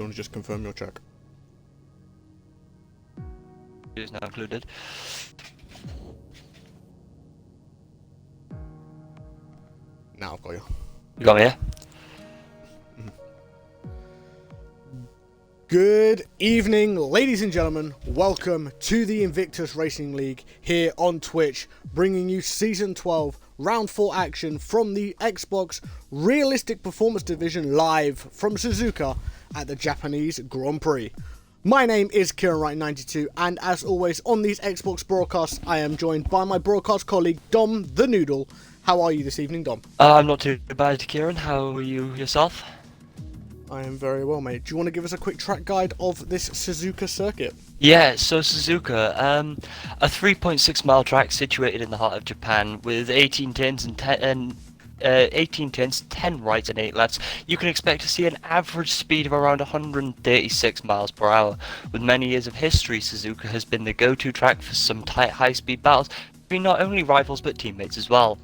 you want to just confirm your check? It is now included. Now I've got you. You got me, yeah? Good evening, ladies and gentlemen. Welcome to the Invictus Racing League here on Twitch, bringing you Season 12, Round 4 action from the Xbox Realistic Performance Division live from Suzuka at the Japanese Grand Prix. My name is KieranWright92, and as always on these Xbox broadcasts, I am joined by my broadcast colleague, Dom the Noodle. How are you this evening, Dom? I'm not too bad, Kieran. How are you yourself? I am very well, mate. Do you want to give us a quick track guide of this Suzuka circuit? Yeah, so Suzuka, a 3.6 mile track situated in the heart of Japan with 18 turns and 10 rights and 8 lefts. You can expect to see an average speed of around 136 miles per hour. With many years of history, Suzuka has been the go-to track for some tight high-speed battles between not only rivals but teammates as well.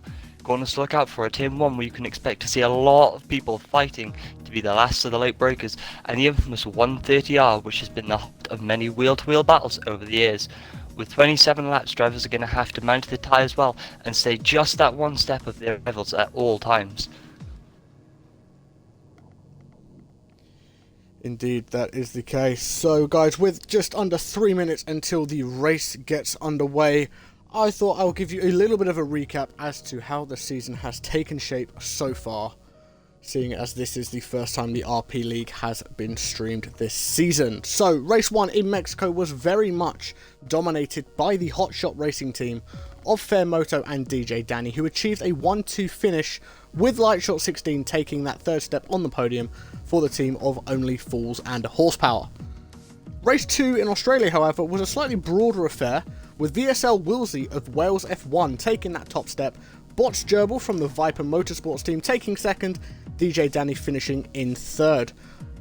Corners to look out for a Turn 1 where you can expect to see a lot of people fighting to be the last of the late breakers, and the infamous 130R, which has been the heart of many wheel-to-wheel battles over the years. With 27 laps, drivers are going to have to manage the tyres well and stay just that one step of their rivals at all times. Indeed, that is the case. So guys, with just under 3 minutes until the race gets underway, I thought I'll give you a little bit of a recap as to how the season has taken shape so far, seeing as this is the first time the RP League has been streamed this season. So, Race 1 in Mexico was very much dominated by the Hotshot Racing team of Fairmoto and DJ Danny, who achieved a 1-2 finish, with Lightshot 16 taking that third step on the podium for the team of Only Fools and Horsepower. Race 2 in Australia, however, was a slightly broader affair, with VSL Wilsey of Wales F1 taking that top step, Bots Gerbil from the Viper Motorsports team taking second, DJ Danny finishing in third.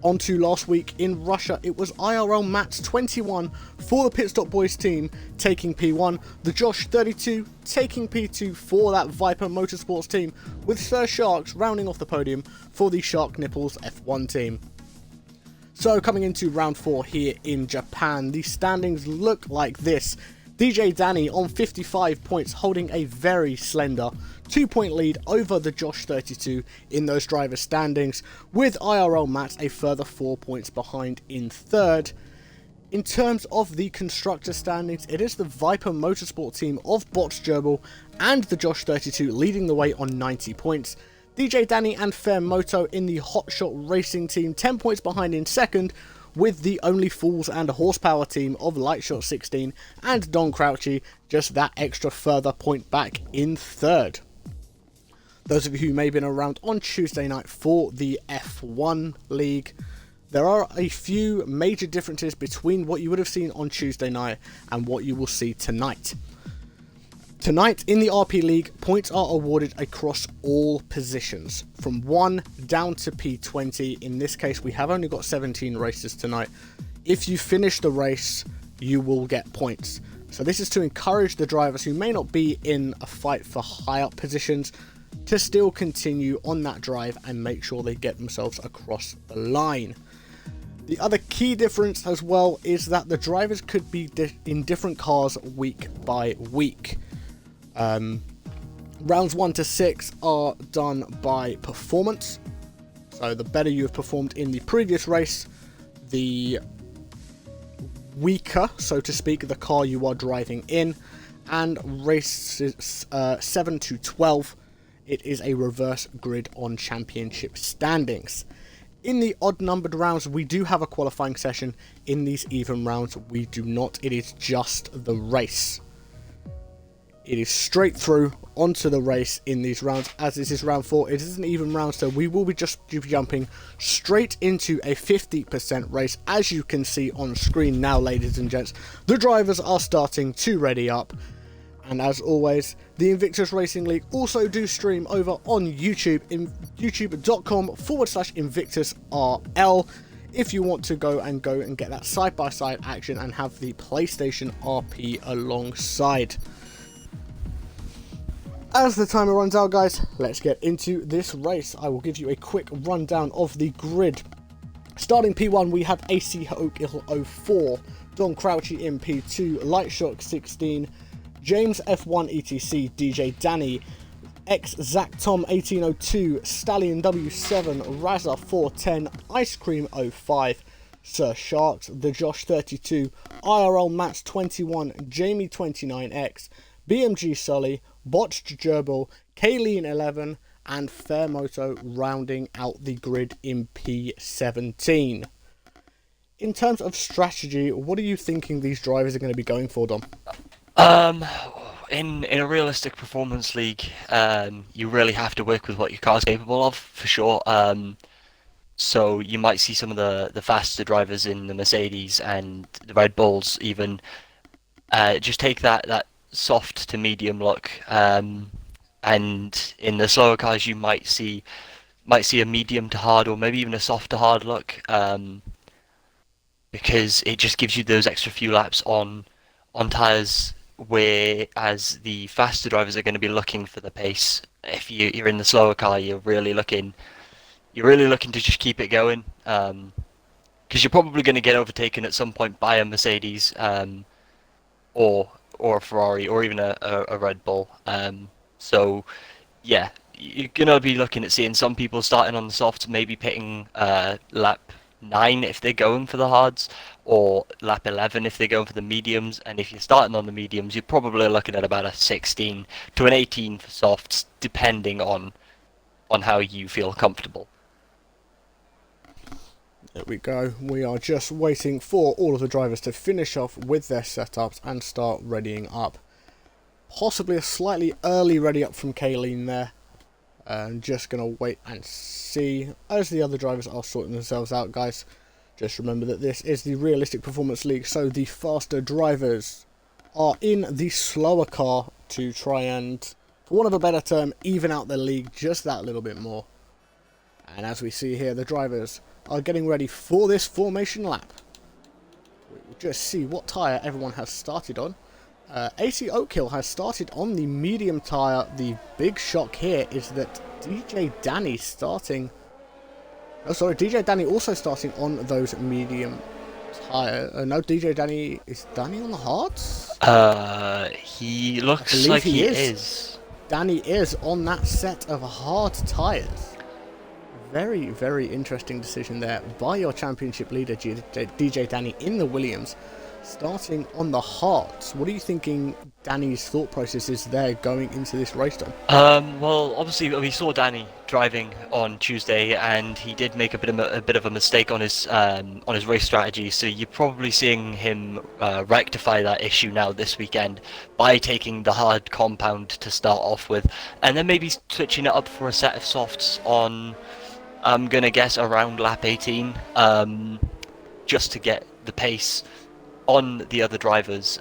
On to last week in Russia, it was IRL Mats 21 for the Pit Stop Boys team taking P1, the Josh 32 taking P2 for that Viper Motorsports team, with Sir Sharks rounding off the podium for the Shark Nipples F1 team. So coming into round 4 here in Japan, the standings look like this. DJ Danny on 55 points, holding a very slender 2-point lead over the Josh 32 in those driver standings, with IRL Matt a further 4 points behind in third. In terms of the constructor standings, it is the Viper Motorsport team of Bots Gerbil and the Josh 32 leading the way on 90 points. DJ Danny and Fairmoto in the Hotshot Racing team 10 points behind in second, with the Only Fools and Horsepower team of Lightshot 16 and Don Crouchy just that extra further point back in third. Those of you who may have been around on Tuesday night for the F1 League, there are a few major differences between what you would have seen on Tuesday night and what you will see tonight. Tonight in the RP League, points are awarded across all positions, from 1 down to P20. In this case, we have only got 17 races tonight. If you finish the race, you will get points. So this is to encourage the drivers who may not be in a fight for high up positions to still continue on that drive and make sure they get themselves across the line. The other key difference as well is that the drivers could be in different cars week by week. Rounds 1 to 6 are done by performance, so the better you have performed in the previous race, the weaker, so to speak, the car you are driving in. And races 7 to 12, it is a reverse grid on championship standings. In the odd numbered rounds, we do have a qualifying session. In these even rounds, we do not. It is just the race. It is straight through onto the race in these rounds, as this is round 4. It is an even round, so we will be just jumping straight into a 50% race. As you can see on screen now, ladies and gents, the drivers are starting to ready up. And as always, the Invictus Racing League also do stream over on YouTube, in youtube.com/InvictusRL, if you want to go and get that side-by-side action and have the PlayStation RP alongside. As the timer runs out, guys, let's get into this race. I will give you a quick rundown of the grid. Starting P1, we have AC Oakhill 04, Don Crouchy in P2, Lightshock 16, James F1 ETC, DJ Danny, X Zach Tom 1802, Stallion W7, Razza 410, Ice Cream 05, Sir Sharks, The Josh 32, IRL Mats 21, Jamie 29X, BMG Sully, Botched Gerbil, Kayleen 11, and Fairmoto rounding out the grid in P17. In terms of strategy, what are you thinking these drivers are going to be going for, Dom? In a realistic performance league, you really have to work with what your car's capable of, for sure. So you might see some of the faster drivers in the Mercedes and the Red Bulls even just take that soft to medium look. And in the slower cars, you might see a medium to hard, or maybe even a soft to hard look, because it just gives you those extra few laps on tires. Whereas the faster drivers are going to be looking for the pace. If you're in the slower car, you're really looking to just keep it going, because you're probably going to get overtaken at some point by a Mercedes, or a Ferrari, or even a Red Bull. So, yeah, you're going to be looking at seeing some people starting on the softs, maybe pitting lap 9 if they're going for the hards, or lap 11 if they're going for the mediums. And if you're starting on the mediums, you're probably looking at about a 16 to an 18 for softs, depending on how you feel comfortable. There we go. We are just waiting for all of the drivers to finish off with their setups and start readying up. Possibly a slightly early ready up from Kayleen there. Just going to wait and see as the other drivers are sorting themselves out, guys. Just remember that this is the Realistic Performance League, so the faster drivers are in the slower car to try and, for want of a better term, even out the league just that little bit more. And as we see here, the drivers are getting ready for this formation lap. We'll just see what tyre everyone has started on. AC Oakhill has started on the medium tyre. The big shock here is that DJ Danny starting... Oh, sorry, DJ Danny also starting on those medium tyre. No, DJ Danny... Is Danny on the hards? He looks like he is. Danny is on that set of hard tyres. Very, very interesting decision there by your championship leader, DJ Danny, in the Williams. Starting on the hards. What are you thinking Danny's thought process is there going into this race, Tom? Well, obviously we saw Danny driving on Tuesday, and he did make a bit of a mistake on his race strategy. So you're probably seeing him rectify that issue now this weekend by taking the hard compound to start off with, and then maybe switching it up for a set of softs on, I'm gonna guess, around lap 18, just to get the pace on the other drivers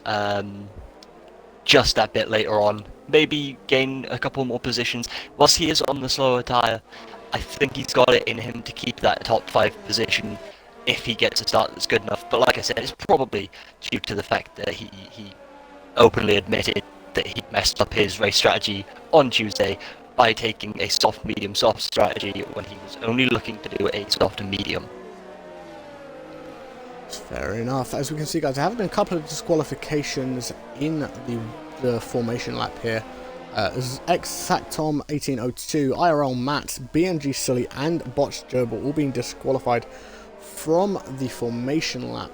just that bit later on. Maybe gain a couple more positions. Whilst he is on the slower tyre, I think he's got it in him to keep that top 5 position if he gets a start that's good enough. But like I said, it's probably due to the fact that he openly admitted that he messed up his race strategy on Tuesday by taking a soft medium soft strategy when he was only looking to do a soft and medium. Fair enough. As we can see, guys, there have been a couple of disqualifications in the formation lap here. X-Sactom 1802, IRL Matt, BMG Silly, and Botched Gerbil all being disqualified from the formation lap.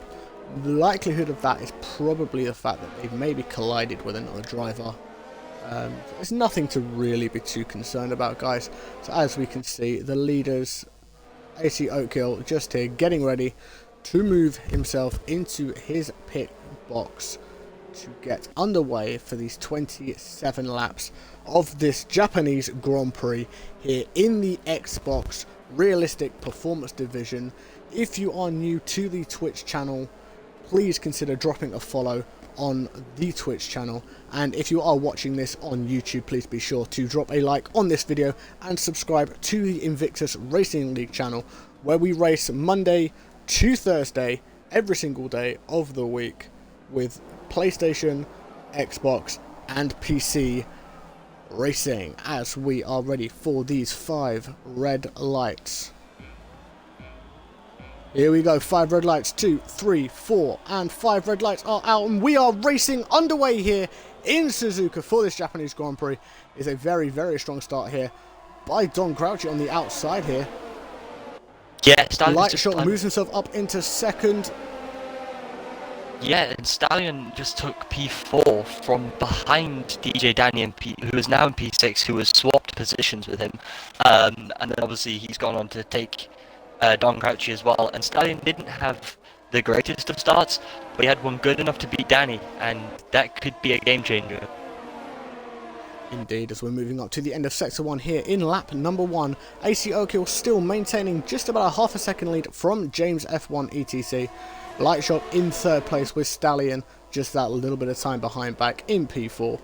The likelihood of that is probably the fact that they've maybe collided with another driver. There's nothing to really be too concerned about, guys. So as we can see, the leaders, AC Oakhill, just here getting ready to move himself into his pit box to get underway for these 27 laps of this Japanese Grand Prix here in the Xbox Realistic Performance Division. If you are new to the Twitch channel, please consider dropping a follow on the Twitch channel, and if you are watching this on YouTube, please be sure to drop a like on this video and subscribe to the Invictus Racing League channel, where we race Monday to Thursday every single day of the week with PlayStation, Xbox and PC racing, as we are ready for these 5 red lights. Here we go, 5 red lights, 2, 3, 4, and 5 red lights are out, and we are racing underway here in Suzuka for this Japanese Grand Prix. It's a very, very strong start here by Don Crouchy on the outside here. Yeah, Light Shot moves himself up into second. Yeah, and Stallion just took P4 from behind DJ Danny, who is now in P6, who has swapped positions with him. And then obviously he's gone on to take Don Crouchy as well. And Stallion didn't have the greatest of starts, but he had one good enough to beat Danny, and that could be a game changer. Indeed, as we're moving up to the end of Sector 1 here in lap number 1, AC O'Kill still maintaining just about a half a second lead from James F1 ETC. Light Shot in third place with Stallion, just that little bit of time behind back in P4.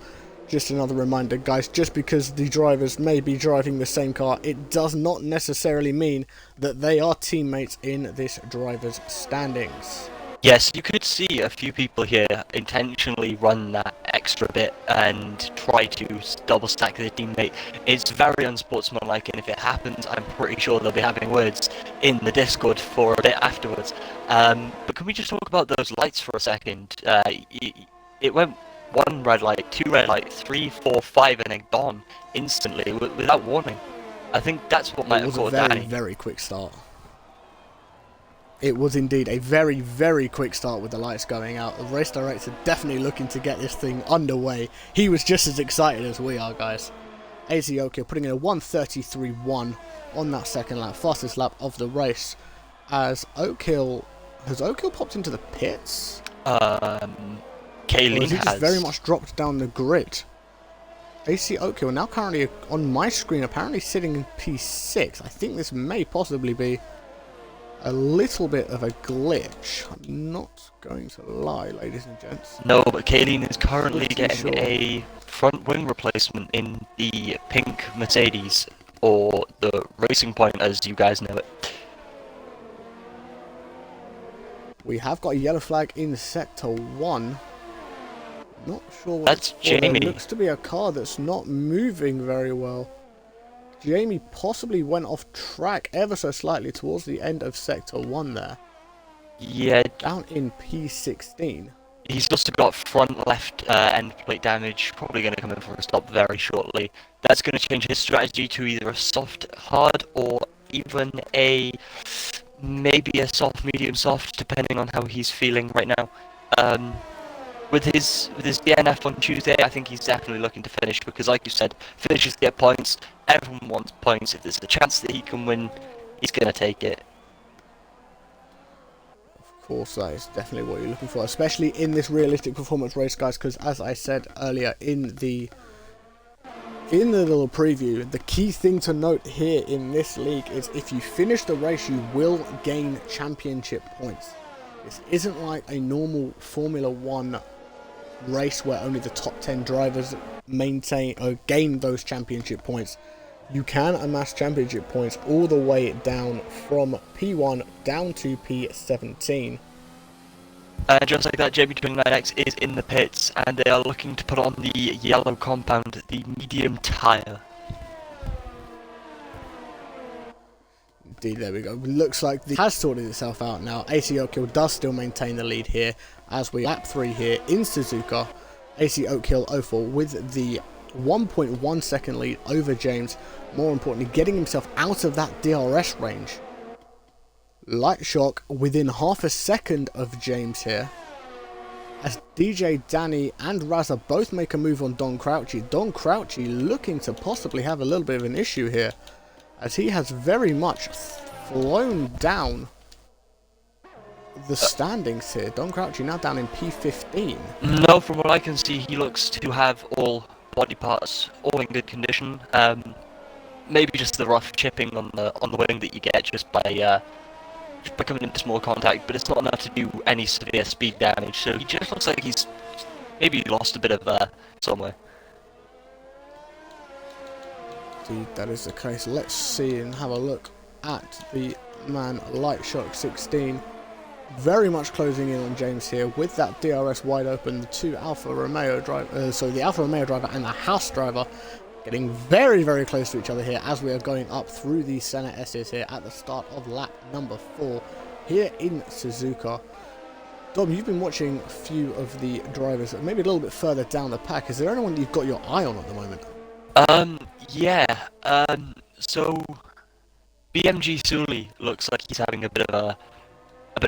Just another reminder, guys, just because the drivers may be driving the same car, it does not necessarily mean that they are teammates in this driver's standings. Yes, you could see a few people here intentionally run that extra bit and try to double stack their teammate. It's very unsportsmanlike, and if it happens, I'm pretty sure they'll be having words in the Discord for a bit afterwards. But can we just talk about those lights for a second? It went 1 red light, 2 red light, 3, 4, 5, and then gone instantly without warning. I think that's what might have caught Danny. It was a very quick start. It was indeed a very, very quick start with the lights going out. The race director definitely looking to get this thing underway. He was just as excited as we are, guys. AC O'Kill putting in a 1:33.1 on that second lap, fastest lap of the race. As O'Kill, has O'Kill popped into the pits? Kayleen has. He just very much dropped down the grid. AC O'Kill now currently on my screen, apparently sitting in P6. I think this may possibly be a little bit of a glitch. I'm not going to lie, ladies and gents. No, but Kayleen is currently getting a front wing replacement in the pink Mercedes, or the Racing Point as you guys know it. We have got a yellow flag in Sector 1. Not sure what that's Jamie. It looks to be a car that's not moving very well. Jamie possibly went off track ever so slightly towards the end of Sector 1 there. Yeah. Down in P16. He's also got front left end plate damage, probably going to come in for a stop very shortly. That's going to change his strategy to either a soft hard or even maybe a soft medium soft, depending on how he's feeling right now. With his DNF on Tuesday, I think he's definitely looking to finish, because like you said, finishes get points, everyone wants points. If there's a chance that he can win, he's going to take it. Of course, that is definitely what you're looking for, especially in this realistic performance race, guys, because as I said earlier in the little preview, the key thing to note here in this league is if you finish the race, you will gain championship points. This isn't like a normal Formula 1 race where only the top 10 drivers maintain or gain those championship points. You can amass championship points all the way down from P1 down to P17. Just like that, JB29X is in the pits, and they are looking to put on the yellow compound, the medium tyre. Indeed, there we go. Looks like it has sorted itself out now. AC O'Kill does still maintain the lead here as we lap 3 here in Suzuka. AC O'Kill 04 with the 1.1 second lead over James. More importantly, getting himself out of that DRS range. Light Shock within half a second of James here, as DJ Danny and Razza both make a move on Don Crouchy. Don Crouchy looking to possibly have a little bit of an issue here, as he has very much flown down the standings here. Don Crouchy now down in P15. No, from what I can see, he looks to have all body parts all in good condition. Maybe just the rough chipping on the wing that you get just by coming into small contact, but it's not enough to do any severe speed damage. So he just looks like he's maybe lost a bit of somewhere. Indeed, that is the case. Let's see and have a look at the man Light Shock 16. Very much closing in on James here with that DRS wide open. The two Alfa Romeo the Alfa Romeo driver and the Haas driver getting very, very close to each other here as we are going up through the Senna S's here at the start of lap number 4. here in Suzuka. Dom, you've been watching a few of the drivers, maybe a little bit further down the pack. Is there anyone you've got your eye on at the moment? So BMG Sully looks like he's having a bit of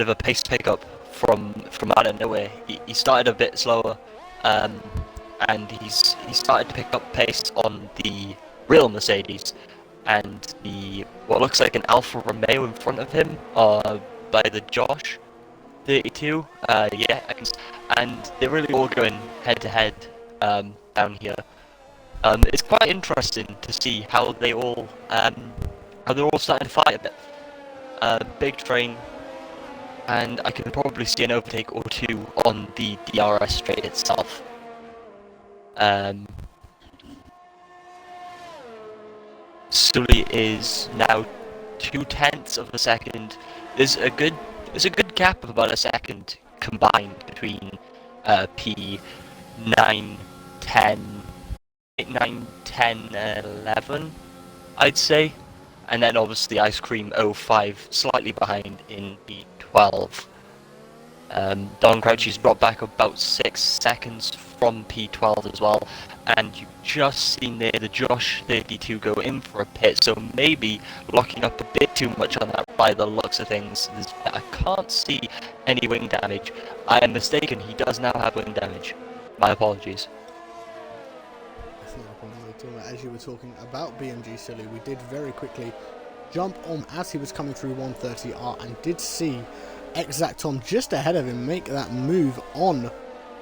a pace pickup from out of nowhere. He started a bit slower, and he started to pick up pace on the real Mercedes, and the what looks like an Alfa Romeo in front of him, by the Josh 32. And they're really all going head to head down here. It's quite interesting to see how they're all starting to fight a bit. Big train, and I can probably see an overtake or two on the DRS straight itself. Sully is now 0.2 of a second. There's a good gap of about a second combined between P 9, 10, 11, I'd say, and then obviously Ice Cream 05 slightly behind in P12. Don Crouchy's brought back about 6 seconds from P12 as well, and you've just seen there the Josh 32 go in for a pit, so maybe locking up a bit too much on that by the looks of things. I can't see any wing damage. I am mistaken, he does now have wing damage. My apologies. As you were talking about BMG Silly, we did very quickly jump on as he was coming through 130R and did see Exactom just ahead of him make that move on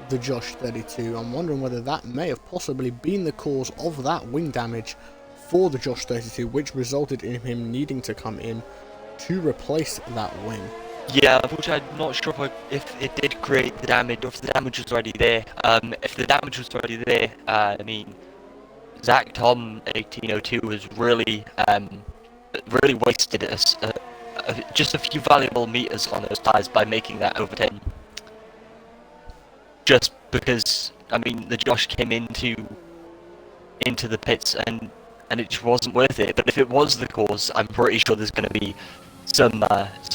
the Josh 32. I'm wondering whether that may have possibly been the cause of that wing damage for the Josh 32, which resulted in him needing to come in to replace that wing. Yeah, which I'm not sure if it did create the damage or if the damage was already there. If the damage was already there, I mean, Zach Tom 1802 has really wasted us just a few valuable meters on those tyres by making that overtake. Just because, I mean, the Josh came into the pits and it just wasn't worth it. But if it was the cause, I'm pretty sure there's going to be some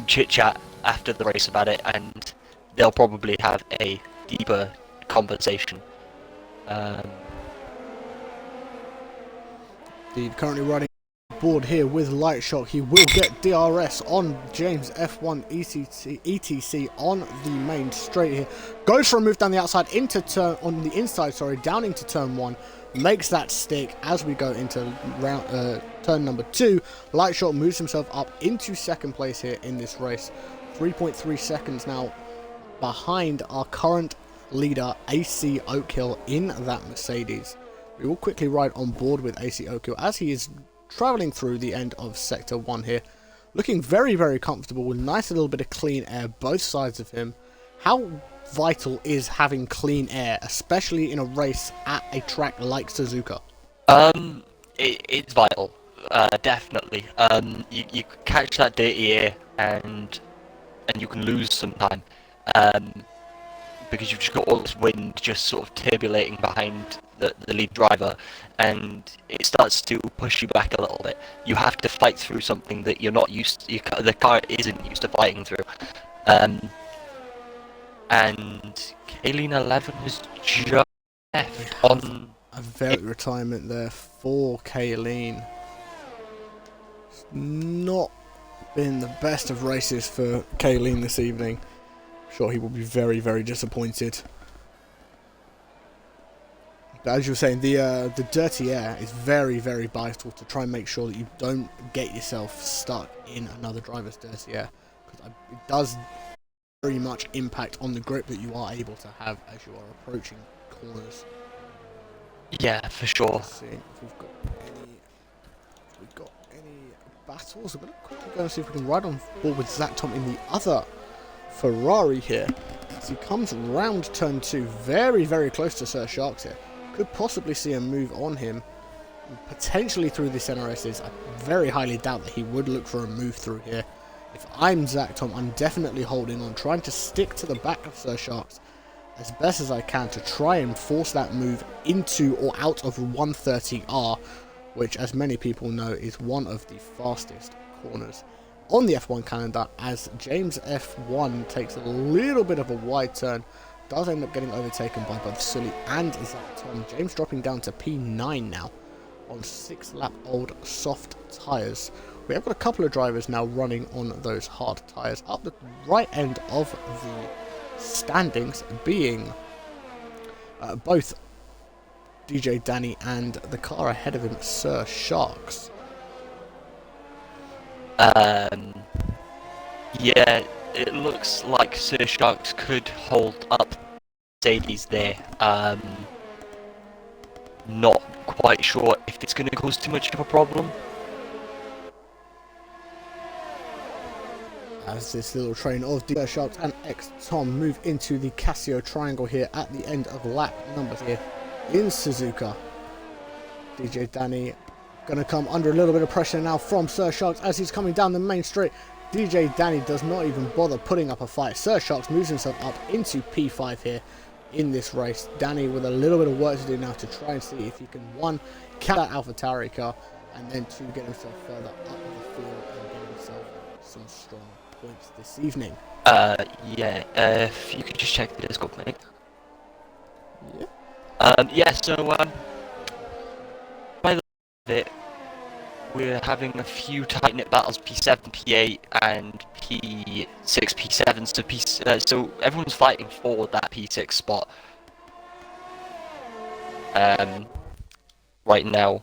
chit chat after the race about it, and they'll probably have a deeper conversation. Currently riding board here with Light Shock. He will get DRS on James F1 ETC on the main straight here. Goes for a move down the outside into turn on the inside, down into turn 1. Makes that stick as we go into turn number 2. Light Shock moves himself up into second place here in this race. 3.3 seconds now behind our current leader AC Oakhill in that Mercedes. We will quickly ride on board with AC Oakhill as he is travelling through the end of Sector 1 here. Looking very, very comfortable with nice little bit of clean air both sides of him. How vital is having clean air, especially in a race at a track like Suzuka? It's vital, definitely. You catch that dirty air and you can lose some time. Because you've just got all this wind just sort of turbulating behind the lead driver, and it starts to push you back a little bit. You have to fight through something that you're not used to, the car isn't used to fighting through. And Kayleen 11 has just left on a very retirement there for Kayleen. It's not been the best of races for Kayleen this evening. Sure, he will be very, very disappointed. But as you were saying, the dirty air is very, very vital to try and make sure that you don't get yourself stuck in another driver's dirty air, because it does very much impact on the grip that you are able to have as you are approaching corners. Yeah, for sure. Let's see if we've got any battles. I'm going to quickly go and see if we can ride on board with Zach Tom in the other Ferrari here. As he comes round turn 2, very, very close to Sir Sharks here. Could possibly see a move on him, potentially through the NRSs. I very highly doubt that he would look for a move through here. If I'm Zach Tom, I'm definitely holding on, trying to stick to the back of Sir Sharks as best as I can to try and force that move into or out of 130R, which, as many people know, is one of the fastest corners on the F1 calendar, as James F1 takes a little bit of a wide turn, does end up getting overtaken by both Sully and Zach Tom. James dropping down to P9 now on 6-lap old soft tyres. We have got a couple of drivers now running on those hard tyres up the right end of the standings, being both DJ Danny and the car ahead of him, Sir Sharks. Yeah, it looks like Sir Sharks could hold up Mercedes there. Not quite sure if it's going to cause too much of a problem. As this little train of DJ Sharks and X Tom move into the Casio triangle here at the end of lap number here in Suzuka. DJ Danny going to come under a little bit of pressure now from Sir Sharks as he's coming down the main straight. DJ Danny does not even bother putting up a fight. Sir Sharks moves himself up into P5 here in this race. Danny with a little bit of work to do now to try and see if he can, one, catch that AlphaTauri car, and then two, get himself further up the field and get himself some strong points this evening. Yeah, if you could just check the Discord, mate. Yeah. Yeah, so, by the way, it, we're having a few tight-knit battles, P7, P8, and P6, P7, so everyone's fighting for that P6 spot. Right now.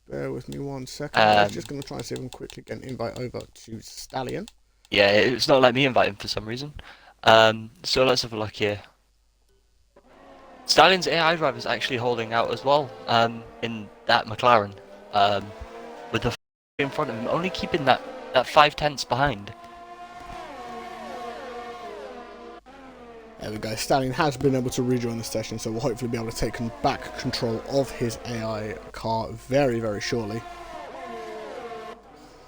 Bear with me 1 second. I was just going to try and see if I can quickly get an invite over to Stallion. Yeah, it's not letting me invite him for some reason. So let's have a look here. Stallion's AI driver is actually holding out as well, in that McLaren, with the in front of him, only keeping that 5/10 behind. There we go. Stallion has been able to rejoin the session, so we'll hopefully be able to take back control of his AI car very, very shortly.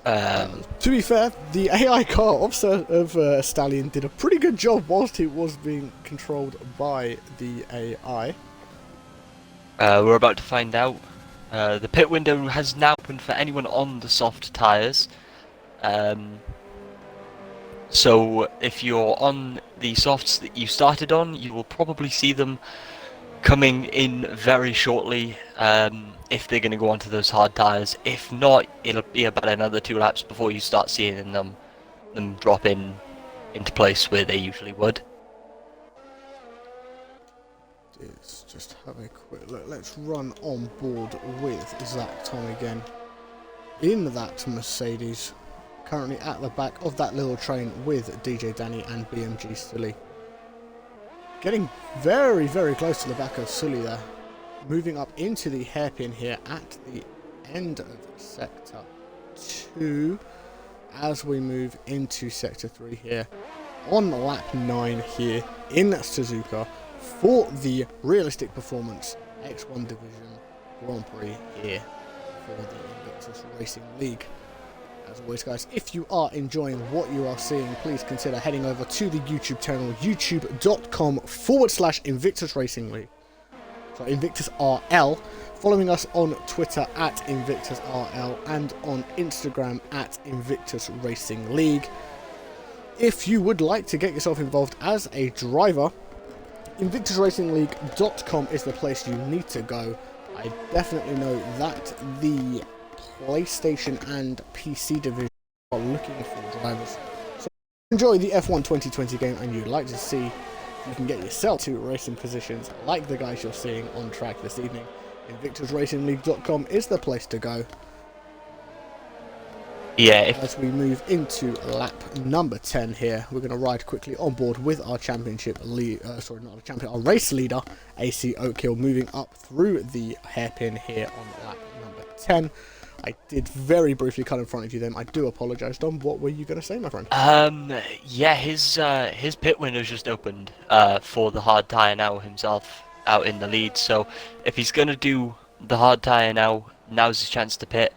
To be fair, the AI car of Stallion did a pretty good job whilst it was being controlled by the AI. We're about to find out. The pit window has now opened for anyone on the soft tyres. So if you're on the softs that you started on, you will probably see them coming in very shortly, if they're going to go onto those hard tyres. If not, it'll be about another 2 laps before you start seeing them drop into place where they usually would. Let's just have a quick look. Let's run on board with Zach Tom again in that Mercedes, currently at the back of that little train with DJ Danny and BMG Sully. Getting very, very close to the back of Sully there. Moving up into the hairpin here at the end of Sector 2 as we move into Sector 3 here on lap 9 here in Suzuka for the Realistic Performance X1 Division Grand Prix here for the Invictus Racing League. As always, guys, if you are enjoying what you are seeing, please consider heading over to the YouTube channel, youtube.com/InvictusRacingLeague. So InvictusRL, following us on Twitter at InvictusRL and on Instagram at InvictusRacingLeague. If you would like to get yourself involved as a driver, InvictusRacingLeague.com is the place you need to go. I definitely know that the PlayStation and PC division are looking for drivers. So enjoy the F1 2020 game and you'd like to see if you can get yourself to racing positions like the guys you're seeing on track this evening. InvictusRacingLeague.com is the place to go. Yeah, as we move into lap number 10 here, we're going to ride quickly on board with our championship lead, our race leader, AC Oakhill, moving up through the hairpin here on lap number 10. I did very briefly cut in front of you then. I do apologise, Dom. What were you going to say, my friend? Yeah, his pit window's just opened for the hard tyre now himself out in the lead. So if he's going to do the hard tyre now, now's his chance to pit.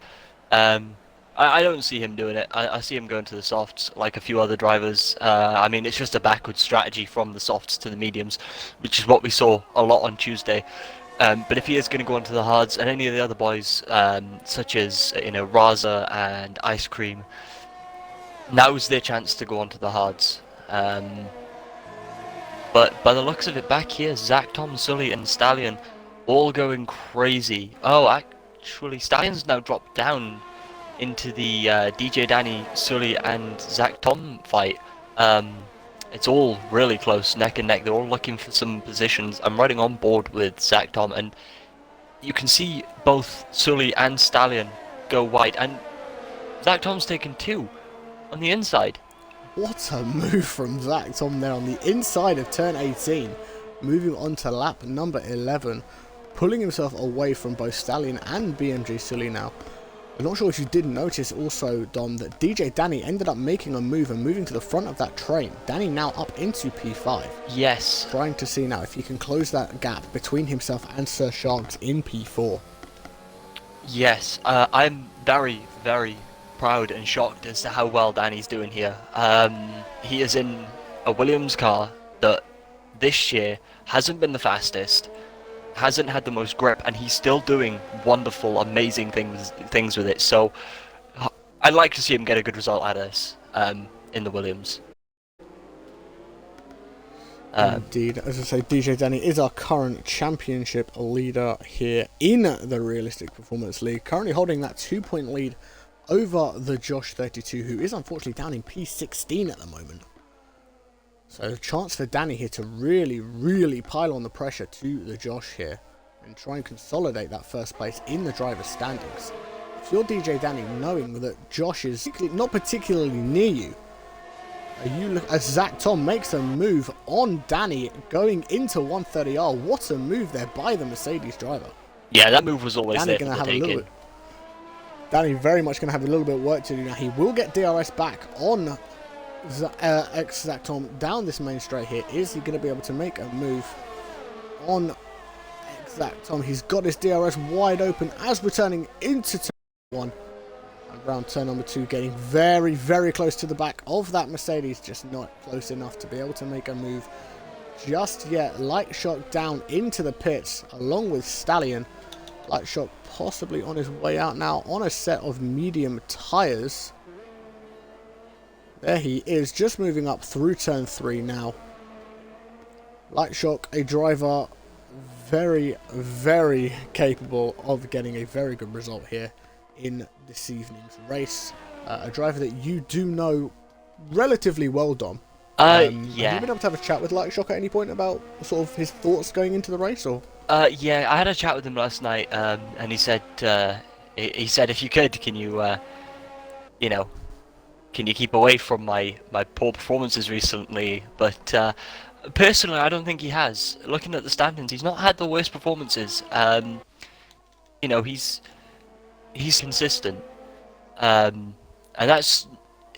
I don't see him doing it. I see him going to the softs like a few other drivers. I mean, it's just a backwards strategy from the softs to the mediums, which is what we saw a lot on Tuesday. But if he is going to go onto the hards, and any of the other boys, such as Raza and Ice Cream, now's their chance to go onto the hards. But by the looks of it, back here, Zach, Tom, Sully, and Stallion all going crazy. Oh, actually, Stallion's now dropped down into the DJ Danny, Sully, and Zach Tom fight. It's all really close, neck and neck. They're all looking for some positions. I'm riding on board with Zach Tom, and you can see both Sully and Stallion go wide, and Zach Tom's taken 2 on the inside. What a move from Zach Tom there on the inside of turn 18, moving on to lap number 11, pulling himself away from both Stallion and BMG Sully now. I'm not sure if you did notice also, Dom, that DJ Danny ended up making a move and moving to the front of that train. Danny now up into P5. Yes. Trying to see now if he can close that gap between himself and Sir Sharks in P4. Yes, I'm very, very proud and shocked as to how well Danny's doing here. He is in a Williams car that this year hasn't been the fastest, hasn't had the most grip, and he's still doing wonderful, amazing things with it. So I'd like to see him get a good result out of this in the Williams. Indeed, as I say, DJ Danny is our current championship leader here in the Realistic Performance League, currently holding that 2-point lead over the Josh 32, who is unfortunately down in P16 at the moment. So a chance for Danny here to really pile on the pressure to the Josh here and try and consolidate that first place in the driver's standings. If you're DJ Danny, knowing that Josh is not particularly near you, as Zach Tom makes a move on Danny going into 130R. What a move there by the Mercedes driver. Yeah, that move was always Danny there for the taking. Danny very much going to have a little bit of work to do now. He will get DRS back on Zach Tom down this main straight here. Is he going to be able to make a move on Zach Tom? He's got his DRS wide open as we're turning into turn 1. Around turn number 2, getting very close to the back of that Mercedes, just not close enough to be able to make a move just yet. Light Shock down into the pits along with Stallion. Light Shock possibly on his way out now on a set of medium tyres. There he is, just moving up through turn 3 now. Light Shock, a driver very capable of getting a very good result here in this evening's race. A driver that you do know relatively well, Dom. Yeah. Have you been able to have a chat with Light Shock at any point about sort of his thoughts going into the race, or? Yeah, I had a chat with him last night, and he said if you could, can you keep away from my poor performances recently? But personally, I don't think he has. Looking at the standings, he's not had the worst performances. He's consistent, and that's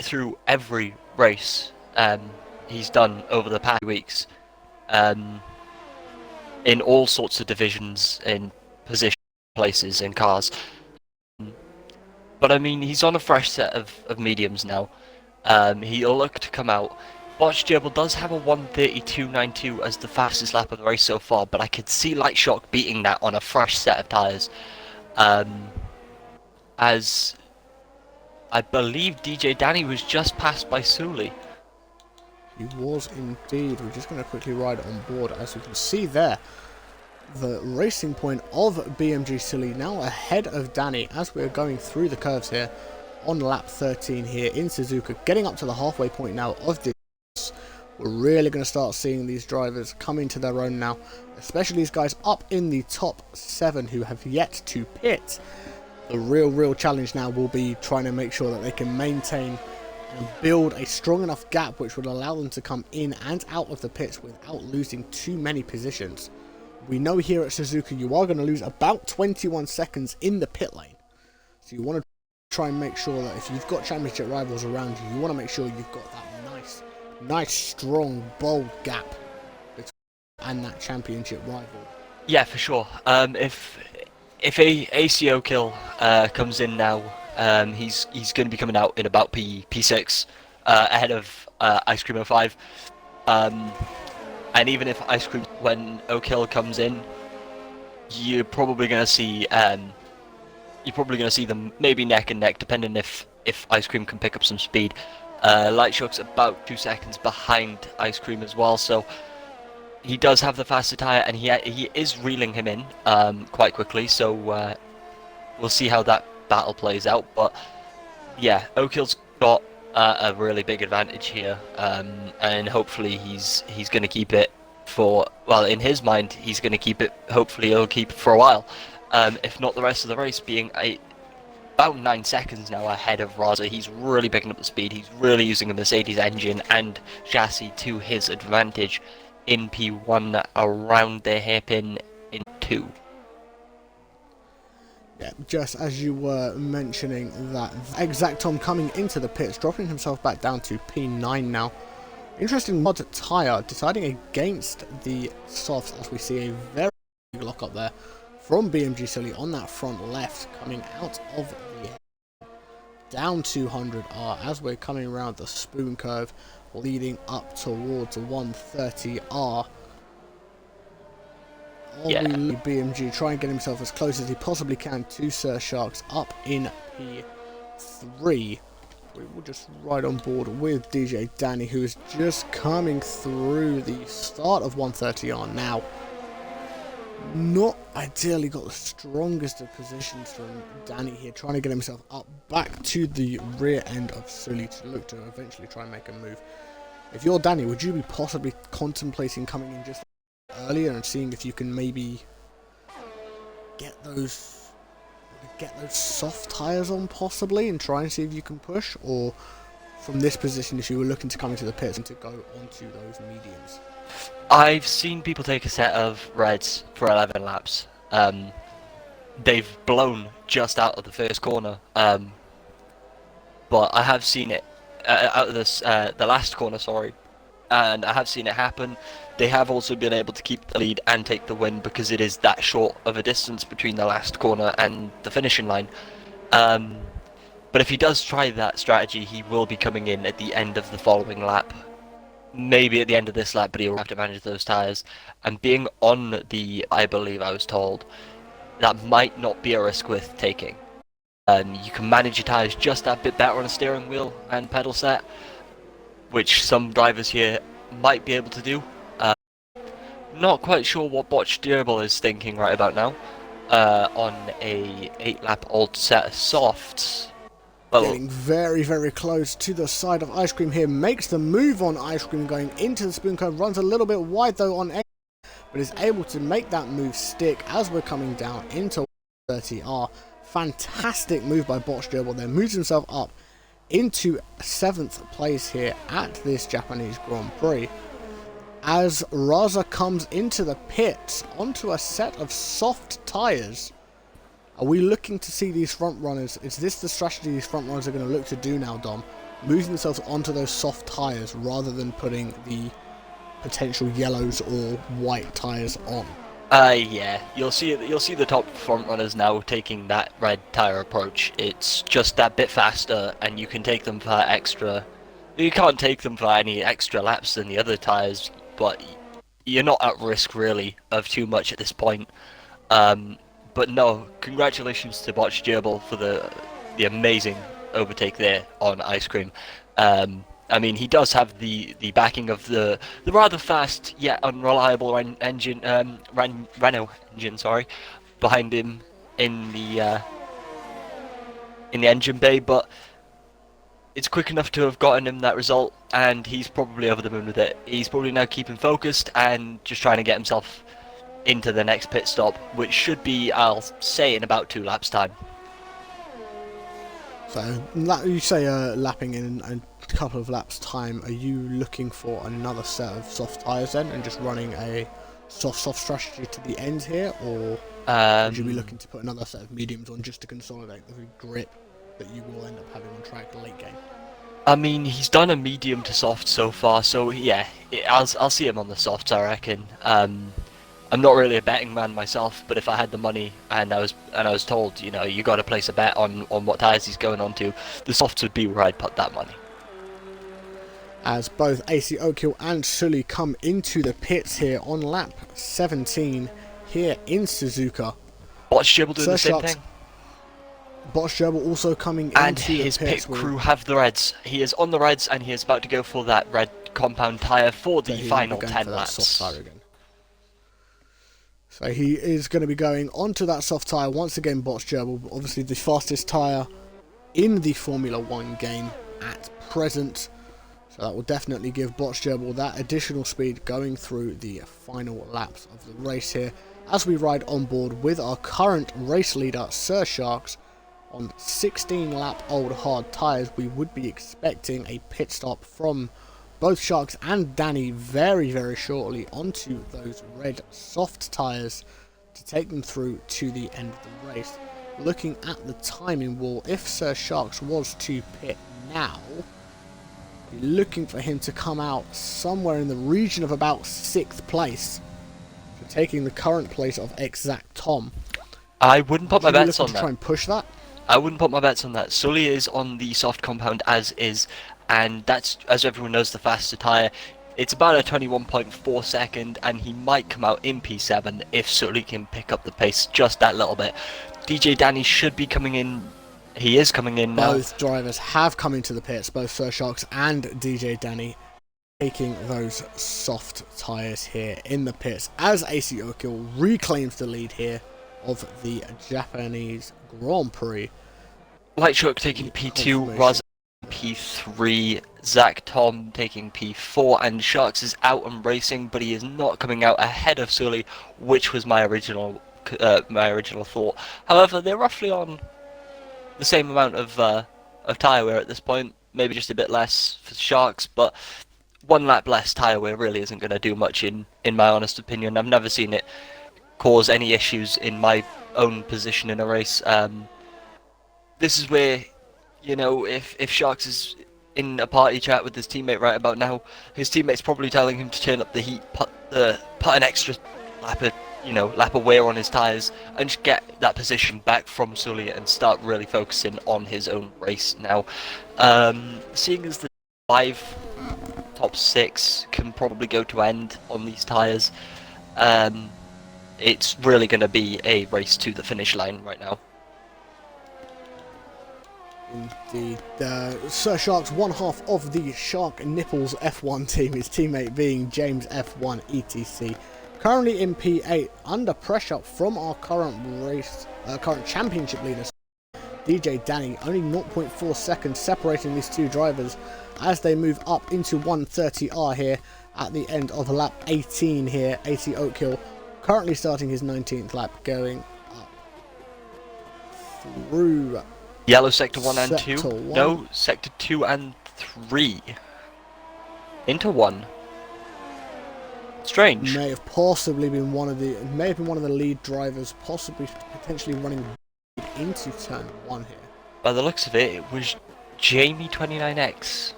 through every race he's done over the past weeks, in all sorts of divisions, in position places, in cars. But I mean, he's on a fresh set of mediums now. He'll look to come out. Botch Gerbil does have a 1:32.92 as the fastest lap of the race so far, but I could see Light Shock beating that on a fresh set of tyres. As I believe DJ Danny was just passed by Sully. He was indeed. We're just going to quickly ride on board. As you can see there, the racing point of BMG Sully now ahead of Danny as we're going through the curves here on lap 13 here in Suzuka, getting up to the halfway point now of this. We're really going to start seeing these drivers come into their own now, especially these guys up in the top 7 who have yet to pit. The real challenge now will be trying to make sure that they can maintain and build a strong enough gap which would allow them to come in and out of the pits without losing too many positions. We know here at Suzuka you are going to lose about 21 seconds in the pit lane. So you want to try and make sure that if you've got championship rivals around you, you want to make sure you've got that nice strong bold gap between and that championship rival. Yeah, for sure. If a ACO kill comes in now, he's going to be coming out in about P6 ahead of Ice Cream 05. And even if Ice Cream, when O'Kill comes in, you're probably going to see them maybe neck and neck, depending if Ice Cream can pick up some speed. Light Shock's about 2 seconds behind Ice Cream as well, so he does have the faster tyre, and he is reeling him in quite quickly. So we'll see how that battle plays out. But yeah, Oakhill's got a really big advantage here, and hopefully he's going to keep it for, well, in his mind, he's going to keep it. Hopefully he'll keep it for a while, if not the rest of the race, being about 9 seconds now ahead of Raza. He's really picking up the speed. He's really using a Mercedes engine and chassis to his advantage in P1 around the hairpin in 2. Yeah, just as you were mentioning that, Exactom coming into the pits, dropping himself back down to P9 now. Interesting mod tyre, deciding against the softs, as we see a very big lock up there from BMG Sully on that front left, coming out of the down 200R as we're coming around the spoon curve, leading up towards 130R. Yeah. BMG try and get himself as close as he possibly can to Sir Sharks up in P3. We will just ride on board with DJ Danny, who is just coming through the start of 130R now. Not ideally got the strongest of positions from Danny here, trying to get himself up back to the rear end of Sully to look to eventually try and make a move. If you're Danny, would you be possibly contemplating coming in just earlier and seeing if you can maybe get those soft tyres on possibly and try and see if you can push, or from this position, if you were looking to come into the pits and to go onto those mediums? I've seen people take a set of reds for 11 laps. They've blown just out of the first corner, but I have seen it out of this the last corner, sorry, and I have seen it happen. They have also been able to keep the lead and take the win because it is that short of a distance between the last corner and the finishing line. But if he does try that strategy, he will be coming in at the end of the following lap. Maybe at the end of this lap, but he'll have to manage those tyres. And being on the, I believe I was told, that might not be a risk worth taking. You can manage your tyres just that bit better on a steering wheel and pedal set, which some drivers here might be able to do. Not quite sure what Botch Durable is thinking right about now on a 8-lap old set of softs. Well, getting very, very close to the side of Ice Cream here, makes the move on Ice Cream going into the spoon curve, runs a little bit wide though on X, but is able to make that move stick as we're coming down into 30R. Fantastic move by Botch Durable there, moves himself up into 7th place here at this Japanese Grand Prix. As Raza comes into the pits onto a set of soft tyres. Are we looking to see these front runners? Is this the strategy these front runners are going to look to do now, Dom? Moving themselves onto those soft tyres rather than putting the potential yellows or white tyres on? Yeah, you'll see the top front runners now taking that red tyre approach. It's just that bit faster, and you can take them for extra. You can't take them for any extra laps than the other tyres, but you're not at risk really of too much at this point. But no, congratulations to Botch Gerbil for the amazing overtake there on Ice Cream. I mean, he does have the backing of the rather fast yet unreliable Renault engine, sorry, behind him in the engine bay, but it's quick enough to have gotten him that result, and he's probably over the moon with it. He's probably now keeping focused and just trying to get himself into the next pit stop, which should be, I'll say, in about 2 laps time. So you say lapping in a couple of laps time. Are you looking for another set of soft tyres then, and just running a soft strategy to the end here, or would you be looking to put another set of mediums on just to consolidate the grip that you will end up having on track late game? I mean, he's done a medium to soft so far, so yeah, I'll see him on the softs, I reckon. I'm not really a betting man myself, but if I had the money and I was told, you know, you got to place a bet on what tyres he's going on to, the softs would be where I'd put that money. As both AC Oakhill and Sully come into the pits here on lap 17 here in Suzuka. Watch Jibble doing the same Sharks, thing. Botch Gerbil also coming And into his the pits pit crew have the reds. He is on the reds and he is about to go for that red compound tyre for the final 10 laps. So he is going to be going onto that soft tyre once again, Botch Gerbil. Obviously the fastest tyre in the Formula 1 game at present. So that will definitely give Botch Gerbil that additional speed going through the final laps of the race here, as we ride on board with our current race leader, Sir Sharks, on 16 lap old hard tyres. We would be expecting a pit stop from both Sharks and Danny very, very shortly onto those red soft tyres to take them through to the end of the race. Looking at the timing wall, if Sir Sharks was to pit now, be looking for him to come out somewhere in the region of about 6th place, so taking the current place of Exact Tom. I wouldn't put my bets on that. Try and push that. I wouldn't put my bets on that. Sully is on the soft compound as is, and that's, as everyone knows, the faster tyre. It's about a 21.4 second, and he might come out in P7 if Sully can pick up the pace just that little bit. DJ Danny should be coming in. He is coming in now. Both drivers have come into the pits, both Sir Sharks and DJ Danny, taking those soft tyres here in the pits as AC Okil reclaims the lead here of the Japanese Grand Prix. Light Truck taking P2, Raz P3, Zach Tom taking P4, and Sharks is out and racing, but he is not coming out ahead of Sully, which was my original thought. However, they're roughly on the same amount of tyre wear at this point, maybe just a bit less for Sharks, but 1 lap less tyre wear really isn't going to do much in my honest opinion. I've never seen it cause any issues in my own position in a race. This is where, you know, if Sharks is in a party chat with his teammate right about now, his teammate's probably telling him to turn up the heat, put an extra lap of wear on his tyres, and just get that position back from Sully and start really focusing on his own race now. Seeing as the 5 top 6 can probably go to end on these tyres, it's really going to be a race to the finish line right now. Indeed. Sir Shark's one half of the Shark Nipples F1 team, his teammate being James F1 ETC, currently in P8, under pressure from our current championship leaders, DJ Danny, only 0.4 seconds separating these two drivers as they move up into 130R here at the end of lap 18 here. AC Oakhill currently starting his 19th lap, going up through Yellow sector 1 and Sector 2? 1. No, sector 2 and 3. Into 1. Strange. May have possibly been one of the lead drivers, possibly potentially running into turn 1 here. By the looks of it, it was Jamie29X.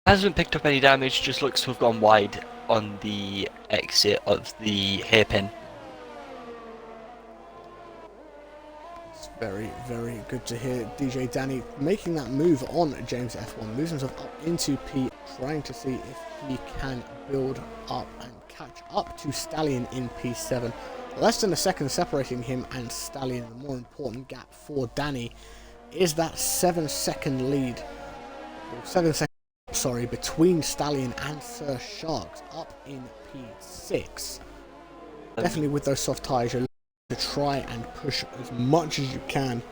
Hasn't picked up any damage, just looks to have gone wide on the exit of the hairpin. It's very, very good to hear DJ Danny making that move on James F1, moves himself up into P, trying to see if he can build up and catch up to Stallion in P7. Less than a second separating him and Stallion. The more important gap for Danny is that 7-second lead, or 7 seconds, sorry, between Stallion and Sir Sharks up in P6. Definitely with those soft tyres, you're to try and push as much as you can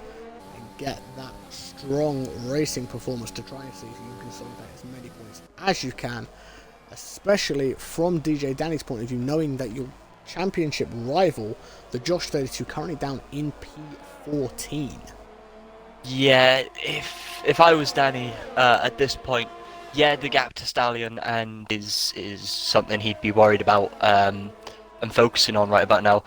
and get that strong racing performance to try and see if you can consolidate as many points as you can, especially from DJ Danny's point of view, knowing that your championship rival, the Josh 32, currently down in P14. Yeah, if I was Danny at this point, yeah, the gap to Stallion and is something he'd be worried about and focusing on right about now,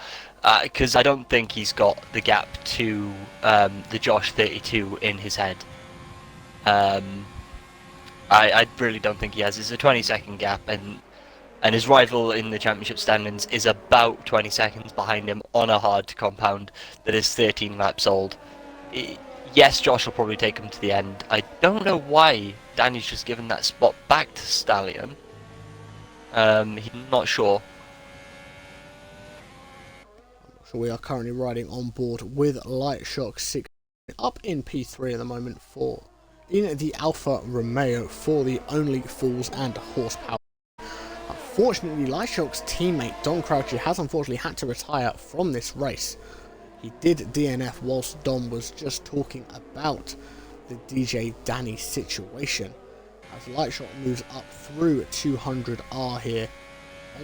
because I don't think he's got the gap to the Josh 32 in his head. I really don't think he has. It's a 20-second gap, and his rival in the championship standings is about 20 seconds behind him on a hard compound that is 13 laps old. Yes, Josh will probably take him to the end. I don't know why Danny's just given that spot back to Stallion. He's not sure. So we are currently riding on board with Light Shock 6 up in P3 at the moment for in the Alfa Romeo for the Only Fools and Horsepower. Unfortunately, Light Shock's teammate Don Crouchy has unfortunately had to retire from this race. He did DNF whilst Don was just talking about the DJ Danny situation, as Light Shock moves up through 200R here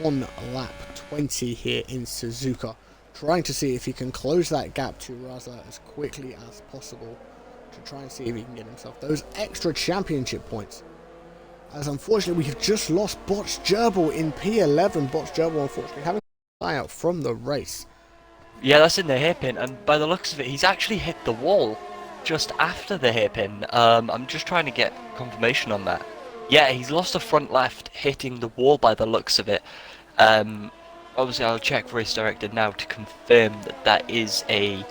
on lap 20 here in Suzuka, trying to see if he can close that gap to Raza as quickly as possible to try and see if he can get himself those extra championship points. As unfortunately we have just lost Botch Gerbil in P11. Botch Gerbil unfortunately having a fly out from the race. Yeah, that's in the hairpin, and by the looks of it, he's actually hit the wall just after the hairpin. I'm just trying to get confirmation on that. Yeah, he's lost the front left, hitting the wall by the looks of it. Obviously, I'll check race director now to confirm that that is a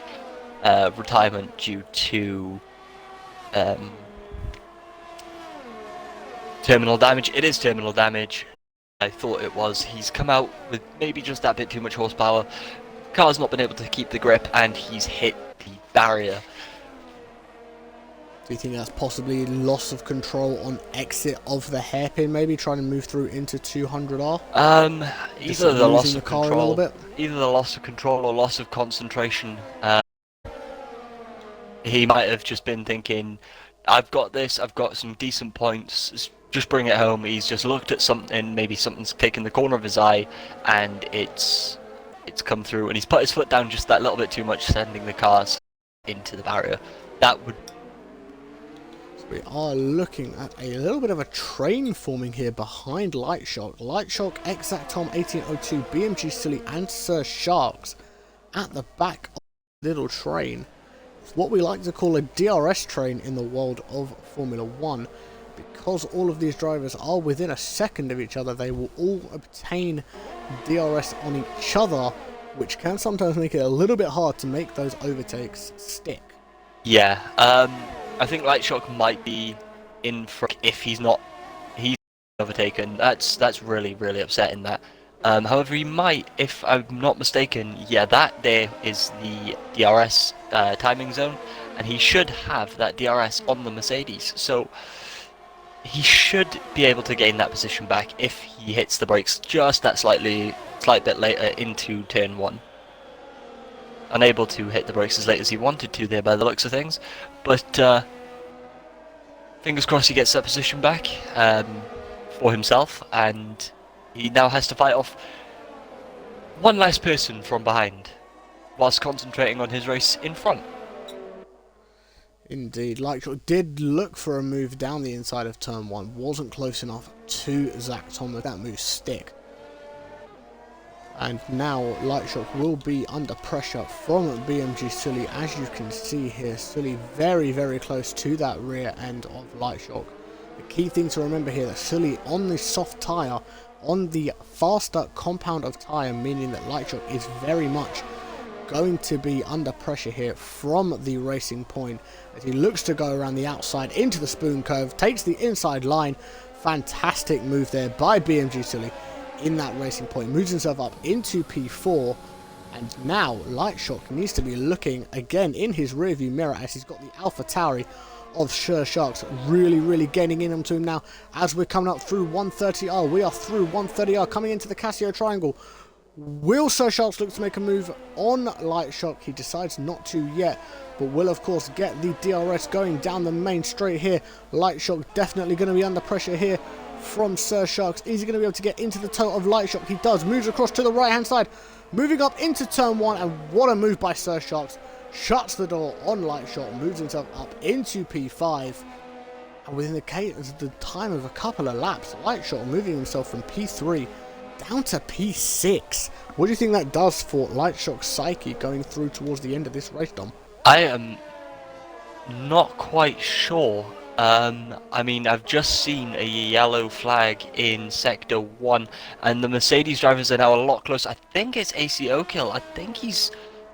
retirement due to terminal damage. It is terminal damage. I thought it was. He's come out with maybe just that bit too much horsepower. Car's not been able to keep the grip, and he's hit the barrier. Do you think that's possibly loss of control on exit of the hairpin, maybe trying to move through into 200R? Either the loss of car control, a little bit? either the loss of control or loss of concentration. He might have just been thinking, I've got this, I've got some decent points, just bring it home. He's just looked at something, maybe something's taken the corner of his eye, and it's come through, and he's put his foot down just that little bit too much, sending the cars into the barrier. That would... So we are looking at a little bit of a train forming here behind Light Shock. Light Shock, Exactom 1802, BMG Silly, and Sir Sharks at the back of the little train. It's what we like to call a DRS train in the world of Formula 1. Because all of these drivers are within a second of each other, they will all obtain DRS on each other, which can sometimes make it a little bit hard to make those overtakes stick. Yeah, I think Light Shock might be in for if he's overtaken. That's really upsetting. That. However, he might, if I'm not mistaken. Yeah, that there is the DRS timing zone, and he should have that DRS on the Mercedes. So he should be able to gain that position back if he hits the brakes just that slight bit later into turn 1. Unable to hit the brakes as late as he wanted to there by the looks of things, but fingers crossed he gets that position back for himself, and he now has to fight off one less person from behind whilst concentrating on his race in front. Indeed, Light Shock did look for a move down the inside of turn 1, wasn't close enough to Zach Thomas. That move stick. And now Light Shock will be under pressure from BMG Silly. As you can see here, Silly very close to that rear end of Light Shock. The key thing to remember here that Silly on the soft tyre, on the faster compound of tyre, meaning that Light Shock is very much going to be under pressure here from the racing point as he looks to go around the outside into the spoon curve, takes the inside line. Fantastic move there by BMG Silly in that racing point, moves himself up into P4, and now Light Shock needs to be looking again in his rearview mirror as he's got the Alpha Tauri of Sir Sharks really getting in onto him now as we're coming up through 130R. We are through 130R, coming into the Casio Triangle. Will Sir Sharks look to make a move on Light Shock? He decides not to yet, but will of course get the DRS going down the main straight here. Light Shock definitely going to be under pressure here from Sir Sharks. Is he going to be able to get into the toe of Light Shock? He does. Moves across to the right hand side, moving up into turn 1, and what a move by Sir Sharks. Shuts the door on Light Shock, moves himself up into P5, and within the time of a couple of laps, Light Shock moving himself from P3 down to P6. What do you think that does for Light Shock's psyche going through towards the end of this race, Dom? I am not quite sure. I mean, I've just seen a yellow flag in Sector 1, and the Mercedes drivers are now a lot closer. I think it's ACO kill. I think he's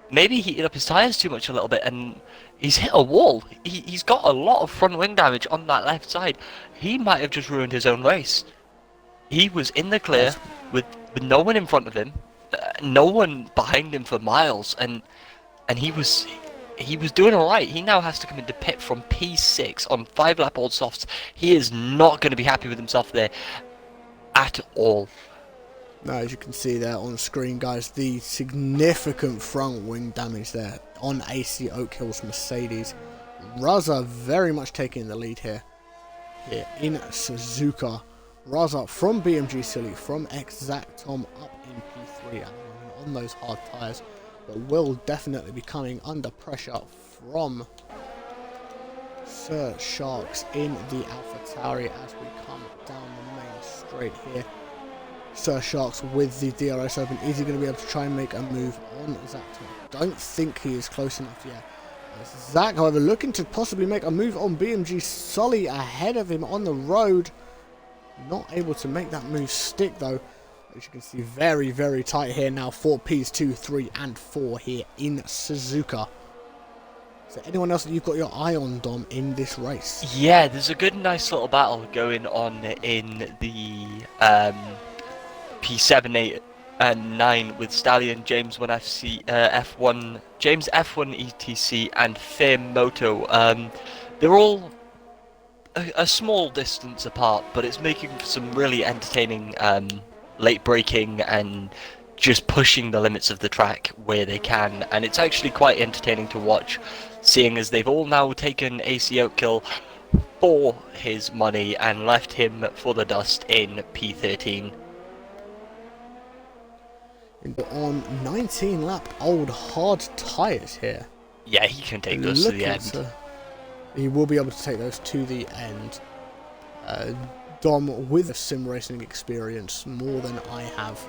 maybe heated up his tyres too much a little bit, and he's hit a wall. He's got a lot of front wing damage on that left side. He might have just ruined his own race. He was in the clear with no one in front of him. no one behind him for miles, and he was doing alright. He now has to come into pit from P6 on 5-lap old softs. He is not going to be happy with himself there at all. Now, as you can see there on screen, guys, the significant front wing damage there on AC Oak Hill's Mercedes. Raza very much taking the lead here in Suzuka. Raza from BMG Silly, from Tom up in P3 and on those hard tyres, but will definitely be coming under pressure from Sir Sharks in the AlphaTauri as we come down the main straight here. Sir Sharks with the DRS open. Is he going to be able to try and make a move on Zach Tom? Don't think he is close enough yet. Zach, however, looking to possibly make a move on BMG Sully ahead of him on the road. Not able to make that move stick though. As you can see, very, very tight here now for Ps 2, 3 and 4 here in Suzuka. Is there anyone else that you've got your eye on, Dom, in this race? Yeah, there's a good, nice little battle going on in the P7, 8 and 9 with Stallion, James F1 ETC and Fairmoto. They're all a small distance apart, but it's making for some really entertaining late braking and just pushing the limits of the track where they can, and it's actually quite entertaining to watch, seeing as they've all now taken AC Oakkill for his money and left him for the dust in P13. On 19 lap old hard tyres here. Yeah, he can take those to the end. He will be able to take those to the end. Dom, with a sim racing experience more than I have,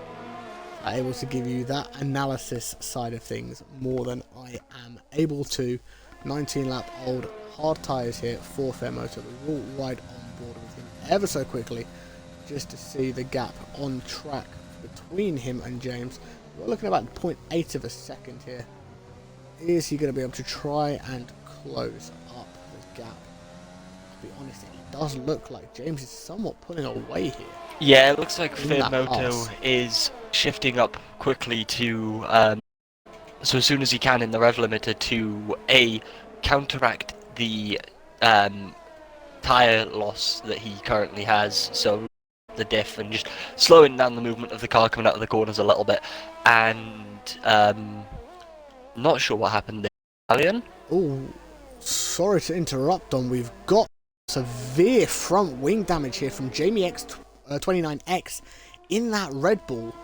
able to give you that analysis side of things more than I am able to. 19 lap old hard tyres here for Fairmoto. We will ride on board with him ever so quickly just to see the gap on track between him and James. We're looking at about 0.8 of a second here. Is he going to be able to try and close up the gap? To be honest, it does look like James is somewhat pulling away here. Yeah, it looks like Fairmoto is shifting up quickly to so as soon as he can in the rev limiter to counteract the tyre loss that he currently has, so the diff, and just slowing down the movement of the car coming out of the corners a little bit. And not sure what happened there. Alien? Oh, sorry to interrupt, Don. We've got severe front wing damage here from Jamie X29X in that Red Bull.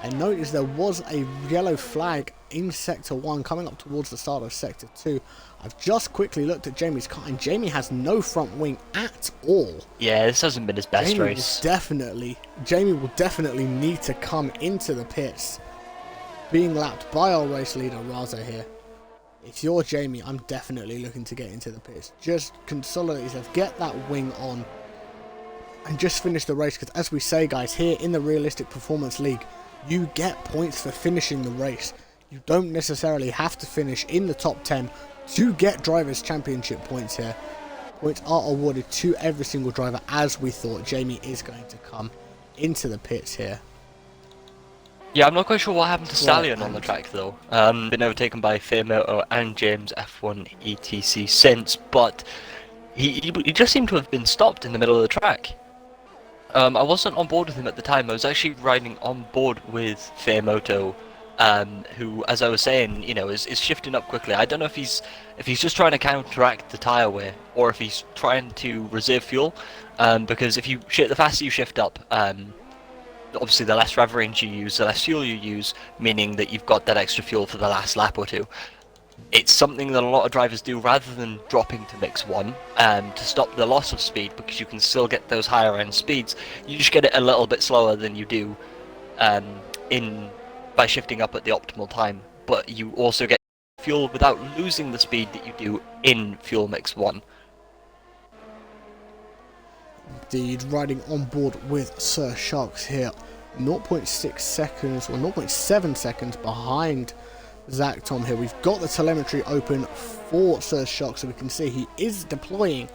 I noticed there was a yellow flag in Sector 1 coming up towards the start of Sector 2. I've just quickly looked at Jamie's car, and Jamie has no front wing at all. Yeah, this hasn't been his best race. Jamie will definitely need to come into the pits, being lapped by our race leader, Raza, here. If you're Jamie, I'm definitely looking to get into the pits. Just consolidate yourself, get that wing on, and just finish the race. Because as we say, guys, here in the Realistic Performance League, you get points for finishing the race. You don't necessarily have to finish in the top 10 to get Drivers' Championship points here. Points are awarded to every single driver, as we thought. Jamie is going to come into the pits here. Yeah, I'm not quite sure what happened to Stallion on the track though. Been overtaken by Fairmoto and James F1 ETC since, but he just seemed to have been stopped in the middle of the track. I wasn't on board with him at the time. I was actually riding on board with Fairmoto, who, as I was saying, you know, is shifting up quickly. I don't know if he's just trying to counteract the tyre wear, or if he's trying to reserve fuel. Because the faster you shift up, obviously the less rev range you use, the less fuel you use, meaning that you've got that extra fuel for the last lap or two. It's something that a lot of drivers do rather than dropping to mix 1 to stop the loss of speed, because you can still get those higher end speeds. You just get it a little bit slower than you do by shifting up at the optimal time, but you also get fuel without losing the speed that you do in fuel mix 1. Indeed, riding on board with Sir Sharks here, 0.6 seconds or 0.7 seconds behind Zach Tom here. We've got the telemetry open for Sir Sharks, so we can see he is deploying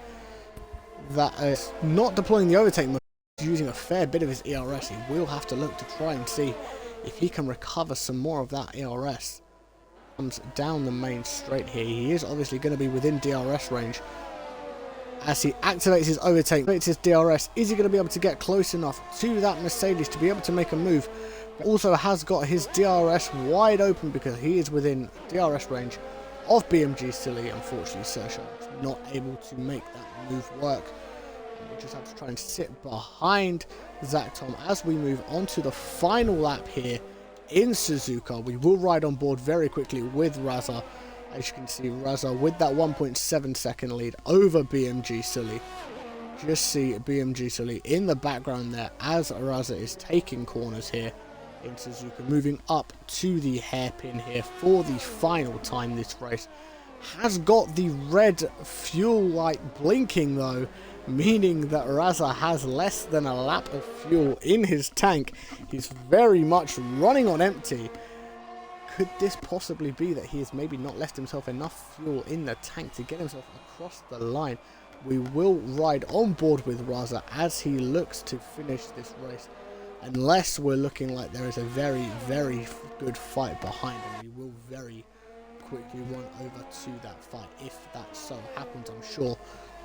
that, not deploying the overtake mode, using a fair bit of his ERS. He will have to look to try and see if he can recover some more of that ERS, comes down the main straight here. He is obviously going to be within DRS range. As he activates his overtake, activates his DRS, is he going to be able to get close enough to that Mercedes to be able to make a move? But also has got his DRS wide open because he is within DRS range of BMG Silly. Unfortunately, Sershon's not able to make that move work. We just have to try and sit behind Zach Tom as we move on to the final lap here in Suzuka. We will ride on board very quickly with Raza. As you can see, Raza with that 1.7 second lead over BMG Silly. Just see BMG Silly in the background there as Raza is taking corners here in Suzuka. Moving up to the hairpin here for the final time this race. Has got the red fuel light blinking though, meaning that Raza has less than a lap of fuel in his tank. He's very much running on empty. Could this possibly be that he has maybe not left himself enough fuel in the tank to get himself across the line? We will ride on board with Raza as he looks to finish this race. Unless we're looking like there is a very, very good fight behind him, we will very quickly run over to that fight. If that so happens, I'm sure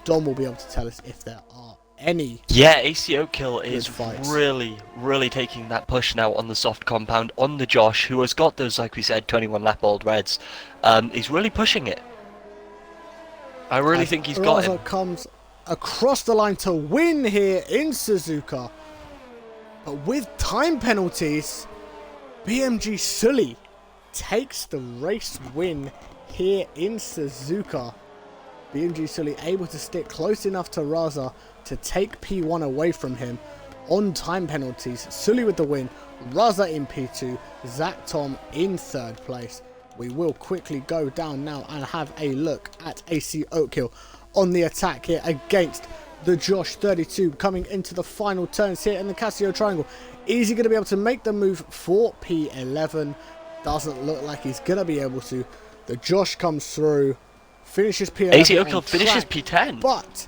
Dom will be able to tell us if there are any. Yeah, AC Oakhill is fights. really taking that push now on the soft compound on the Josh, who has got those, like we said, 21 lap old reds. He's really pushing it. I really think he's got him. Comes across the line to win here in Suzuka, but with time penalties, BMG Sully takes the race win here in Suzuka. BMG Sully able to stick close enough to Raza to take P1 away from him on time penalties. Sully with the win, Raza in P2, Zach Tom in third place. We will quickly go down now and have a look at AC Oakhill on the attack here against the Josh 32 coming into the final turns here in the Casio Triangle. Is he going to be able to make the move for P11? Doesn't look like he's going to be able to. The Josh comes through, finishes P11. AC Oakhill finishes P10. But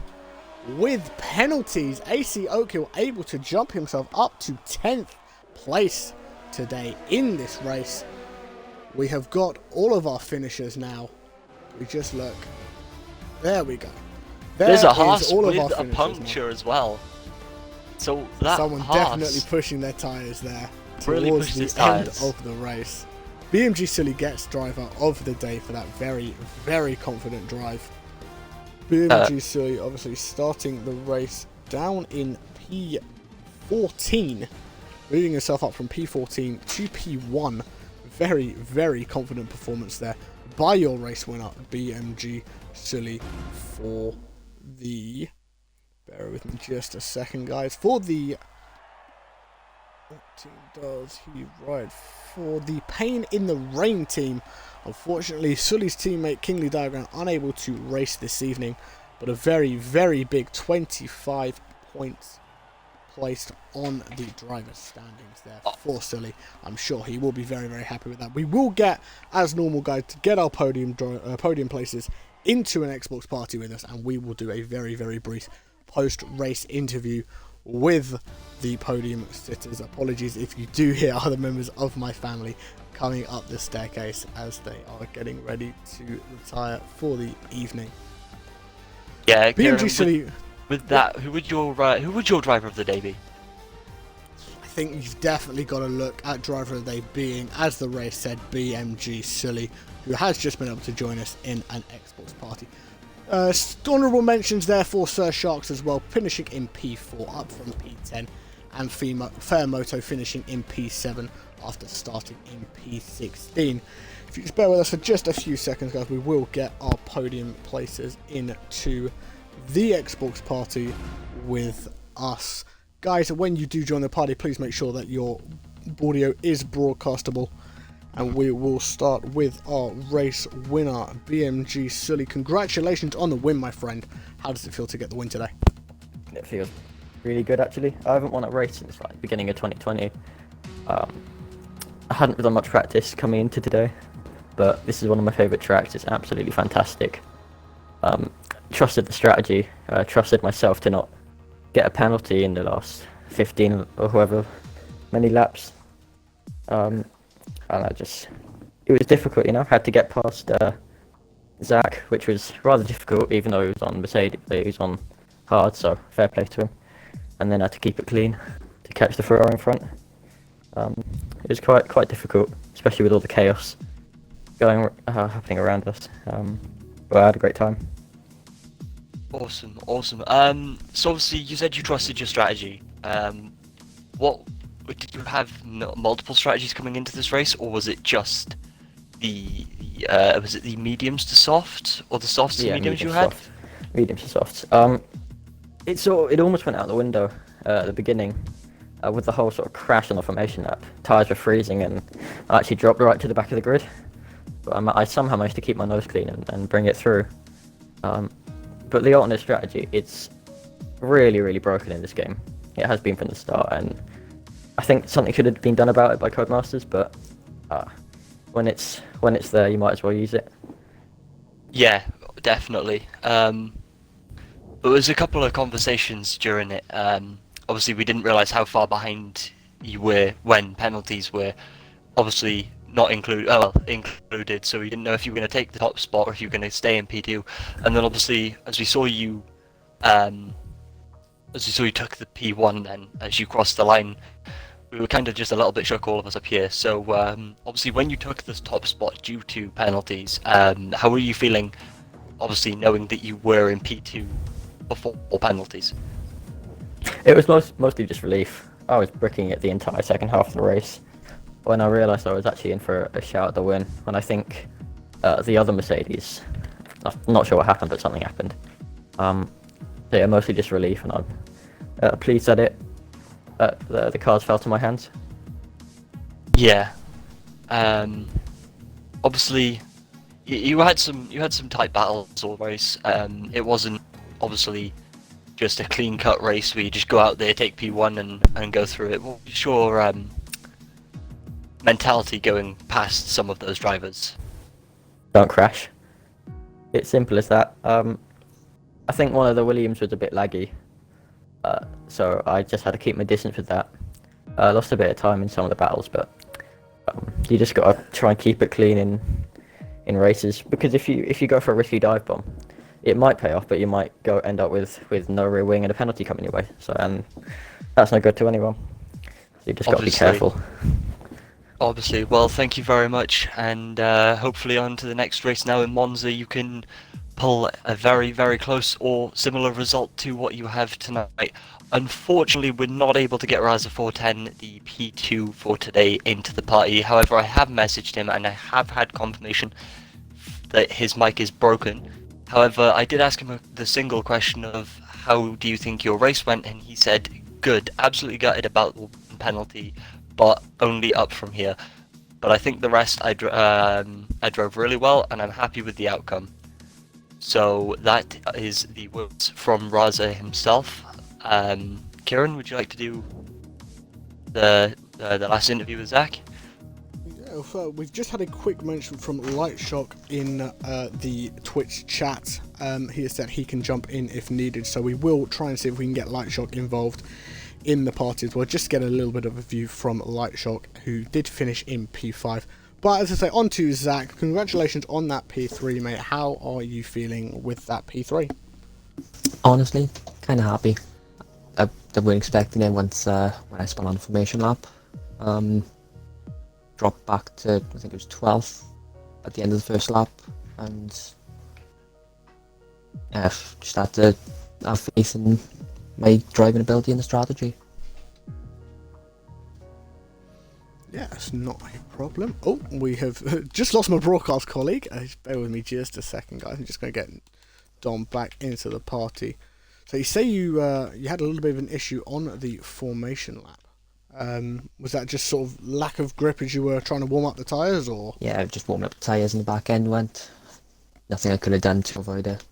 with penalties, AC Oakhill able to jump himself up to 10th place today in this race. We have got all of our finishers now. We just look. There we go. There's a Haas with a puncture now as well. So that someone Haas definitely pushing their tyres there really towards pushed the end of the race. BMG Silly gets driver of the day for that very, very confident drive. BMG Silly obviously starting the race down in P14, moving himself up from P14 to P1. Very, very confident performance there by your race winner, BMG Silly, for the... Bear with me just a second, guys. For the... What team does he ride? For the Pain in the Rain team. Unfortunately, Sully's teammate, Kingly Diagram, unable to race this evening. But a very, very big 25 points placed on the driver's standings there for Sully. I'm sure he will be very, very happy with that. We will get, as normal, guys, to get our podium places into an Xbox party with us, and we will do a very, very brief post-race interview with the podium sitters. Apologies if you do hear other members of my family coming up the staircase as they are getting ready to retire for the evening. Yeah, BMG Sully. With that, who would your driver of the day be? I think you've definitely got to look at driver of the day being, as the race said, BMG Sully, who has just been able to join us in an Xbox party. Honourable mentions there for Sir Sharks as well, finishing in P4 up from P10, and Fairmoto finishing in P7 after starting in P16. If you just bear with us for just a few seconds, guys, we will get our podium places into the Xbox party with us. Guys, when you do join the party, please make sure that your audio is broadcastable. And we will start with our race winner, BMG Sully. Congratulations on the win, my friend. How does it feel to get the win today? It feels really good, actually. I haven't won a race since like beginning of 2020. I hadn't done much practice coming into today, but this is one of my favourite tracks. It's absolutely fantastic. Trusted the strategy, trusted myself to not get a penalty in the last 15 or however many laps. And it was difficult, had to get past Zach, which was rather difficult, even though he was on Mercedes, he was on hard, so fair play to him. And then I had to keep it clean to catch the Ferrari in front. It was quite difficult, especially with all the chaos happening around us. But I had a great time. Awesome. So obviously you said you trusted your strategy. What did you have multiple strategies coming into this race, or was it just the mediums to soft, or the softs to mediums you had? Mediums to softs. It almost went out the window at the beginning with the whole sort of crash on the formation lap. Tyres were freezing, and I actually dropped right to the back of the grid. But I somehow managed to keep my nose clean and bring it through. But the alternate strategy, it's really broken in this game. It has been from the start, and I think something should have been done about it by Codemasters, but when it's there, you might as well use it. Yeah, definitely. There was a couple of conversations during it. Obviously, we didn't realise how far behind you were when penalties were obviously not included, so we didn't know if you were going to take the top spot or if you were going to stay in P2. And then obviously, as we saw you took the P1, then as you crossed the line, we were kind of just a little bit shook, all of us up here. So obviously, when you took this top spot due to penalties, how were you feeling? Obviously, knowing that you were in P2 before penalties. It was mostly just relief. I was bricking it the entire second half of the race when I realised I was actually in for a shout at the win. When I think the other Mercedes, I'm not sure what happened, but something happened. So yeah, mostly just relief, and I'm pleased that the cards fell to my hands. Yeah. Obviously, you had some tight battles all race. It wasn't obviously just a clean cut race where you just go out there, take P1 and go through it. What was your mentality going past some of those drivers? Don't crash. It's simple as that. I think one of the Williams was a bit laggy, so I just had to keep my distance with that. I lost a bit of time in some of the battles, but you just gotta try and keep it clean in races, because if you go for a risky dive bomb, it might pay off, but you might end up with no rear wing and a penalty coming your way. So that's no good to anyone. So you just got to be careful. Obviously. Well, thank you very much, and hopefully on to the next race now in Monza. You can pull a very close or similar result to what you have tonight. Unfortunately, we're not able to get Raza 410, the P2 for today, into the party. However, I have messaged him and I have had confirmation that his mic is broken. However, I did ask him the single question of how do you think your race went, and he said, good, absolutely gutted about the penalty, but only up from here. But I think the rest I drove really well, and I'm happy with the outcome. So that is the words from Raza himself. Kieran, would you like to do the last interview with Zach? So we've just had a quick mention from Lightshock in the Twitch chat. He has said he can jump in if needed, so we will try and see if we can get Lightshock involved in the party as well, just to get a little bit of a view from Lightshock, who did finish in P5. But as I say, on to Zach. Congratulations on that P3, mate. How are you feeling with that P3? Honestly, kind of happy. I wasn't expecting it once when I spun on the formation lap. Dropped back to, I think it was 12th at the end of the first lap, and yeah, just had to have faith in my driving ability and the strategy. Yeah, it's not a problem. Oh, we have just lost my broadcast colleague. Bear with me just a second, guys. I'm just going to get Dom back into the party. So you say you had a little bit of an issue on the formation lap. Was that just sort of lack of grip as you were trying to warm up the tyres, or? Yeah, just warming up the tyres and the back end went. Nothing I could have done to avoid it.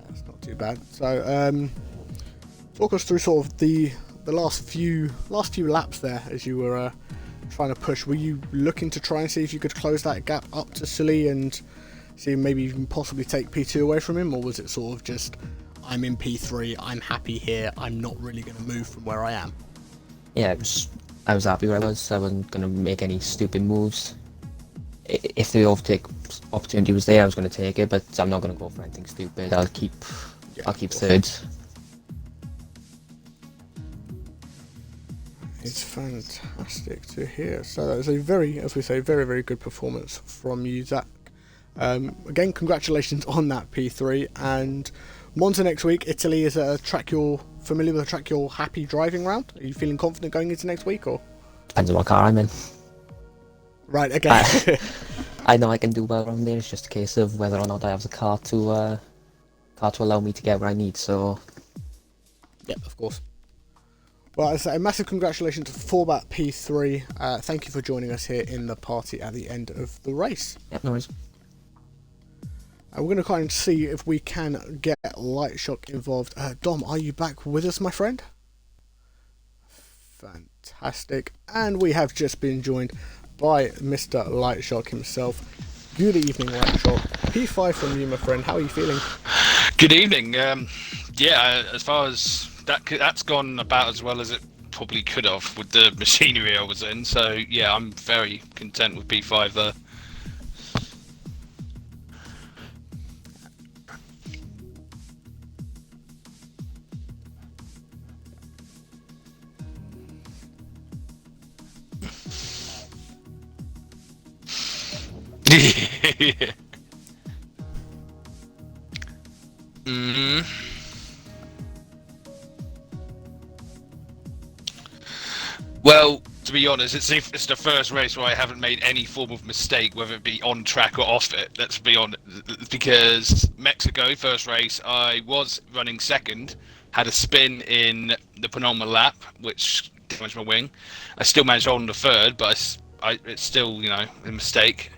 That's not too bad. So, talk us through sort of the last few laps there as you were trying to push. Were you looking to try and see if you could close that gap up to Sully and see maybe even possibly take P2 away from him, or was it sort of just, I'm in P3, I'm happy here, I'm not really going to move from where I am? Yeah, I was happy where I was. I wasn't going to make any stupid moves. If the overtake opportunity was there, I was going to take it, but I'm not going to go for anything stupid. I'll keep third. It's fantastic to hear. So that was a very, as we say, very, very good performance from you, Zach. Again, congratulations on that P3. And Monza next week. Italy is a track you're familiar with, a track you're happy driving around. Are you feeling confident going into next week, or? Depends on what car I'm in. Right, okay. I know I can do well around there. It's just a case of whether or not I have the car to allow me to get where I need. So, yeah, of course. Well, as I say, a massive congratulations for that P3. Thank you for joining us here in the party at the end of the race. yeah, no worries. We're going to kind of see if we can get Light Shock involved. Dom, are you back with us, my friend? Fantastic. And we have just been joined by Mr. Light Shock himself. Good evening, Light Shock. P5 from you, my friend. How are you feeling? Good evening. Yeah, as far as that's gone about as well as it probably could have with the machinery I was in. So yeah, I'm very content with P5 there. mm. Well, to be honest, it's the first race where I haven't made any form of mistake, whether it be on track or off it. Let's be honest, because Mexico, first race, I was running second, had a spin in the penultimate lap, which damaged my wing. I still managed to hold on to third, but it's still, you know, a mistake.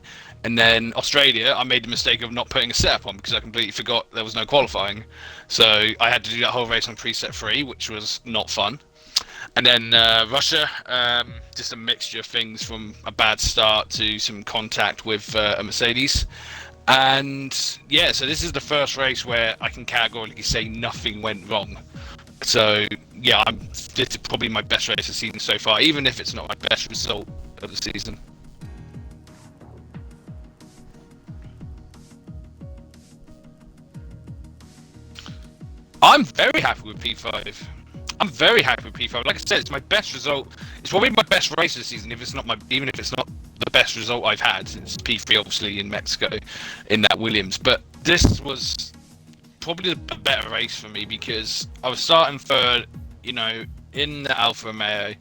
And then Australia, I made the mistake of not putting a setup on because I completely forgot there was no qualifying. So I had to do that whole race on preset 3, which was not fun. And then Russia, just a mixture of things from a bad start to some contact with a Mercedes. And yeah, so this is the first race where I can categorically say nothing went wrong. So yeah, this is probably my best race of the season so far, even if it's not my best result of the season. I'm very happy with P5. I'm very happy with P5. Like I said, it's my best result. It's probably my best race of the season, even if it's not the best result I've had since P3, obviously in Mexico, in that Williams. But this was probably a better race for me because I was starting third, you know, in the Alfa Romeo.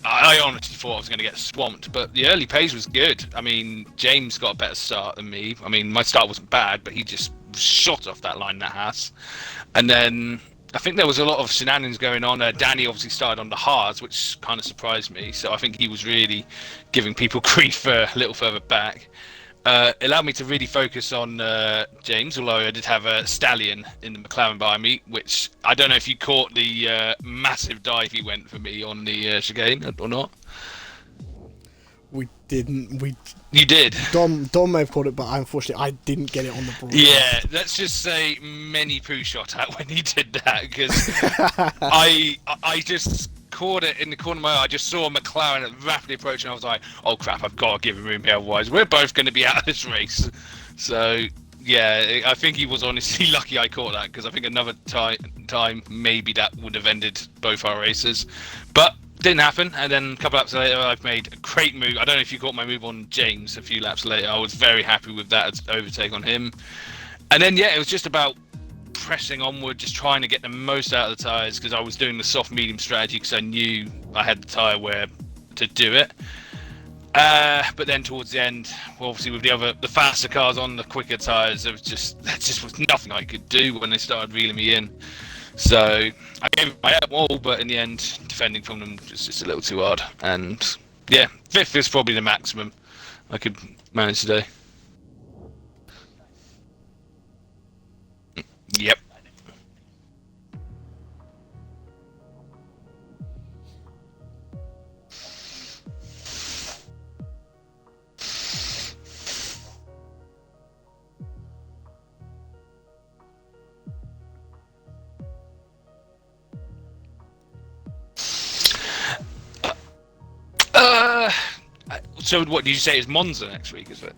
I honestly thought I was going to get swamped, but the early pace was good. I mean, James got a better start than me. I mean, my start wasn't bad, but he just shot off that line, that Haas. And then I think there was a lot of shenanigans going on. Danny obviously started on the hards, which kind of surprised me. So I think he was really giving people grief a little further back. It allowed me to really focus on James, although I did have a Stallion in the McLaren by me, which I don't know if you caught the massive dive he went for me on the chicane or not. We didn't. You did. Dom may have caught it, but unfortunately I didn't get it on the broadcast. Yeah, let's just say many poo shot out when he did that, because I just caught it in the corner of my eye. I just saw a McLaren rapidly approaching. I was like, oh crap, I've got to give him room here, otherwise we're both going to be out of this race. So yeah, I think he was honestly lucky I caught that, because I think another time maybe that would have ended both our races, but didn't happen. And then a couple laps later, I've made a great move. I don't know if you caught my move on James a few laps later. I was very happy with that overtake on him. And then yeah, it was just about pressing onward, just trying to get the most out of the tyres, because I was doing the soft medium strategy because I knew I had the tyre wear to do it. But then towards the end, well, obviously with the faster cars on the quicker tyres, there just was nothing I could do when they started reeling me in. So I gave it my all, but in the end, defending from them was just a little too hard. And yeah, 5th is probably the maximum I could manage today. Yep. So what did you say is Monza next week? Is it?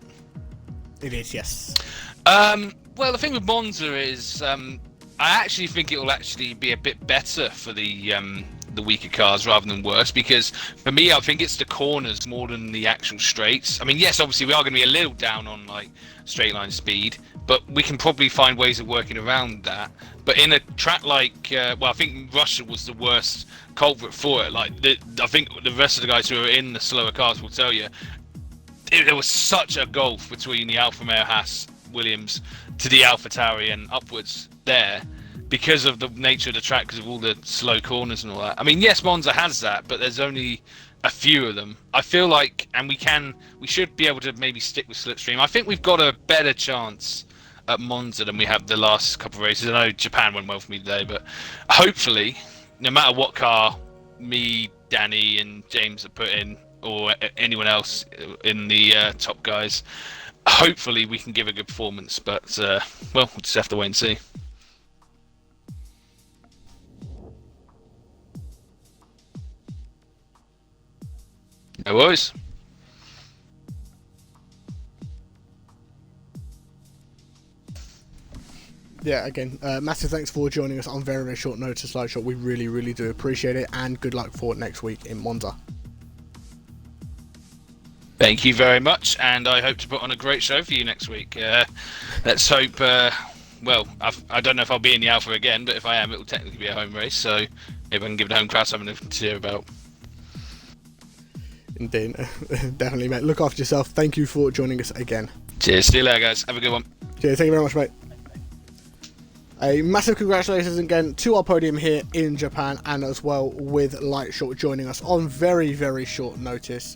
It is, yes. Well, the thing with Monza is, I actually think it will actually be a bit better for the weaker cars rather than worse, because for me, I think it's the corners more than the actual straights. I mean, yes, obviously we are going to be a little down on like straight line speed, but we can probably find ways of working around that. But in a track like, well, I think Russia was the worst culprit for it. Like, I think the rest of the guys who are in the slower cars will tell you, there was such a gulf between the Alfa Romeo Haas Williams to the Alpha Tauri and upwards there, because of the nature of the track, because of all the slow corners and all that. I mean, yes, Monza has that, but there's only a few of them. I feel like, and we should be able to maybe stick with slipstream. I think we've got a better chance at Monza than we have the last couple of races. I know Japan went well for me today, but hopefully, no matter what car me, Danny, and James have put in, or anyone else in the top guys, hopefully we can give a good performance. But well, we'll just have to wait and see. No worries. Yeah, again, massive thanks for joining us on very, very short notice, Lightshot. We really, really do appreciate it, and good luck for next week in Monza. Thank you very much, and I hope to put on a great show for you next week. Let's hope. Well, I don't know if I'll be in the Alpha again, but if I am, it will technically be a home race, so maybe I can give the home crowd something to hear about. Indeed, definitely, mate. Look after yourself. Thank you for joining us again. Cheers. See you later, guys. Have a good one. Cheers. Thank you very much, mate. A massive congratulations again to our podium here in Japan, and as well with Lightshot joining us on very, very short notice.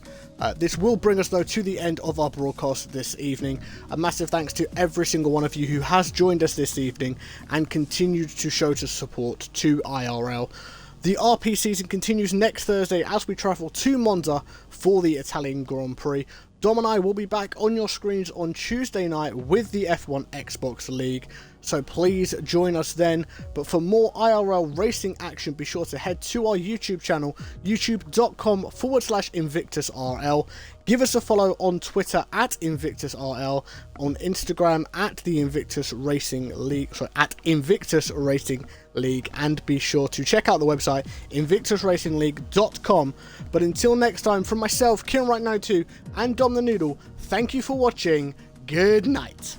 This will bring us, though, to the end of our broadcast this evening. A massive thanks to every single one of you who has joined us this evening and continued to show to support to IRL. The RP season continues next Thursday as we travel to Monza for the Italian Grand Prix. Dom and I will be back on your screens on Tuesday night with the F1 XBOX League, so please join us then. But for more IRL racing action, be sure to head to our YouTube channel, youtube.com/InvictusRL. Give us a follow on Twitter at InvictusRL, on Instagram at the Invictus Racing League, sorry, at Invictus Racing League, and be sure to check out the website InvictusRacingLeague.com. But until next time, from myself, Kieran Right92, and Dom the Noodle, thank you for watching. Good night.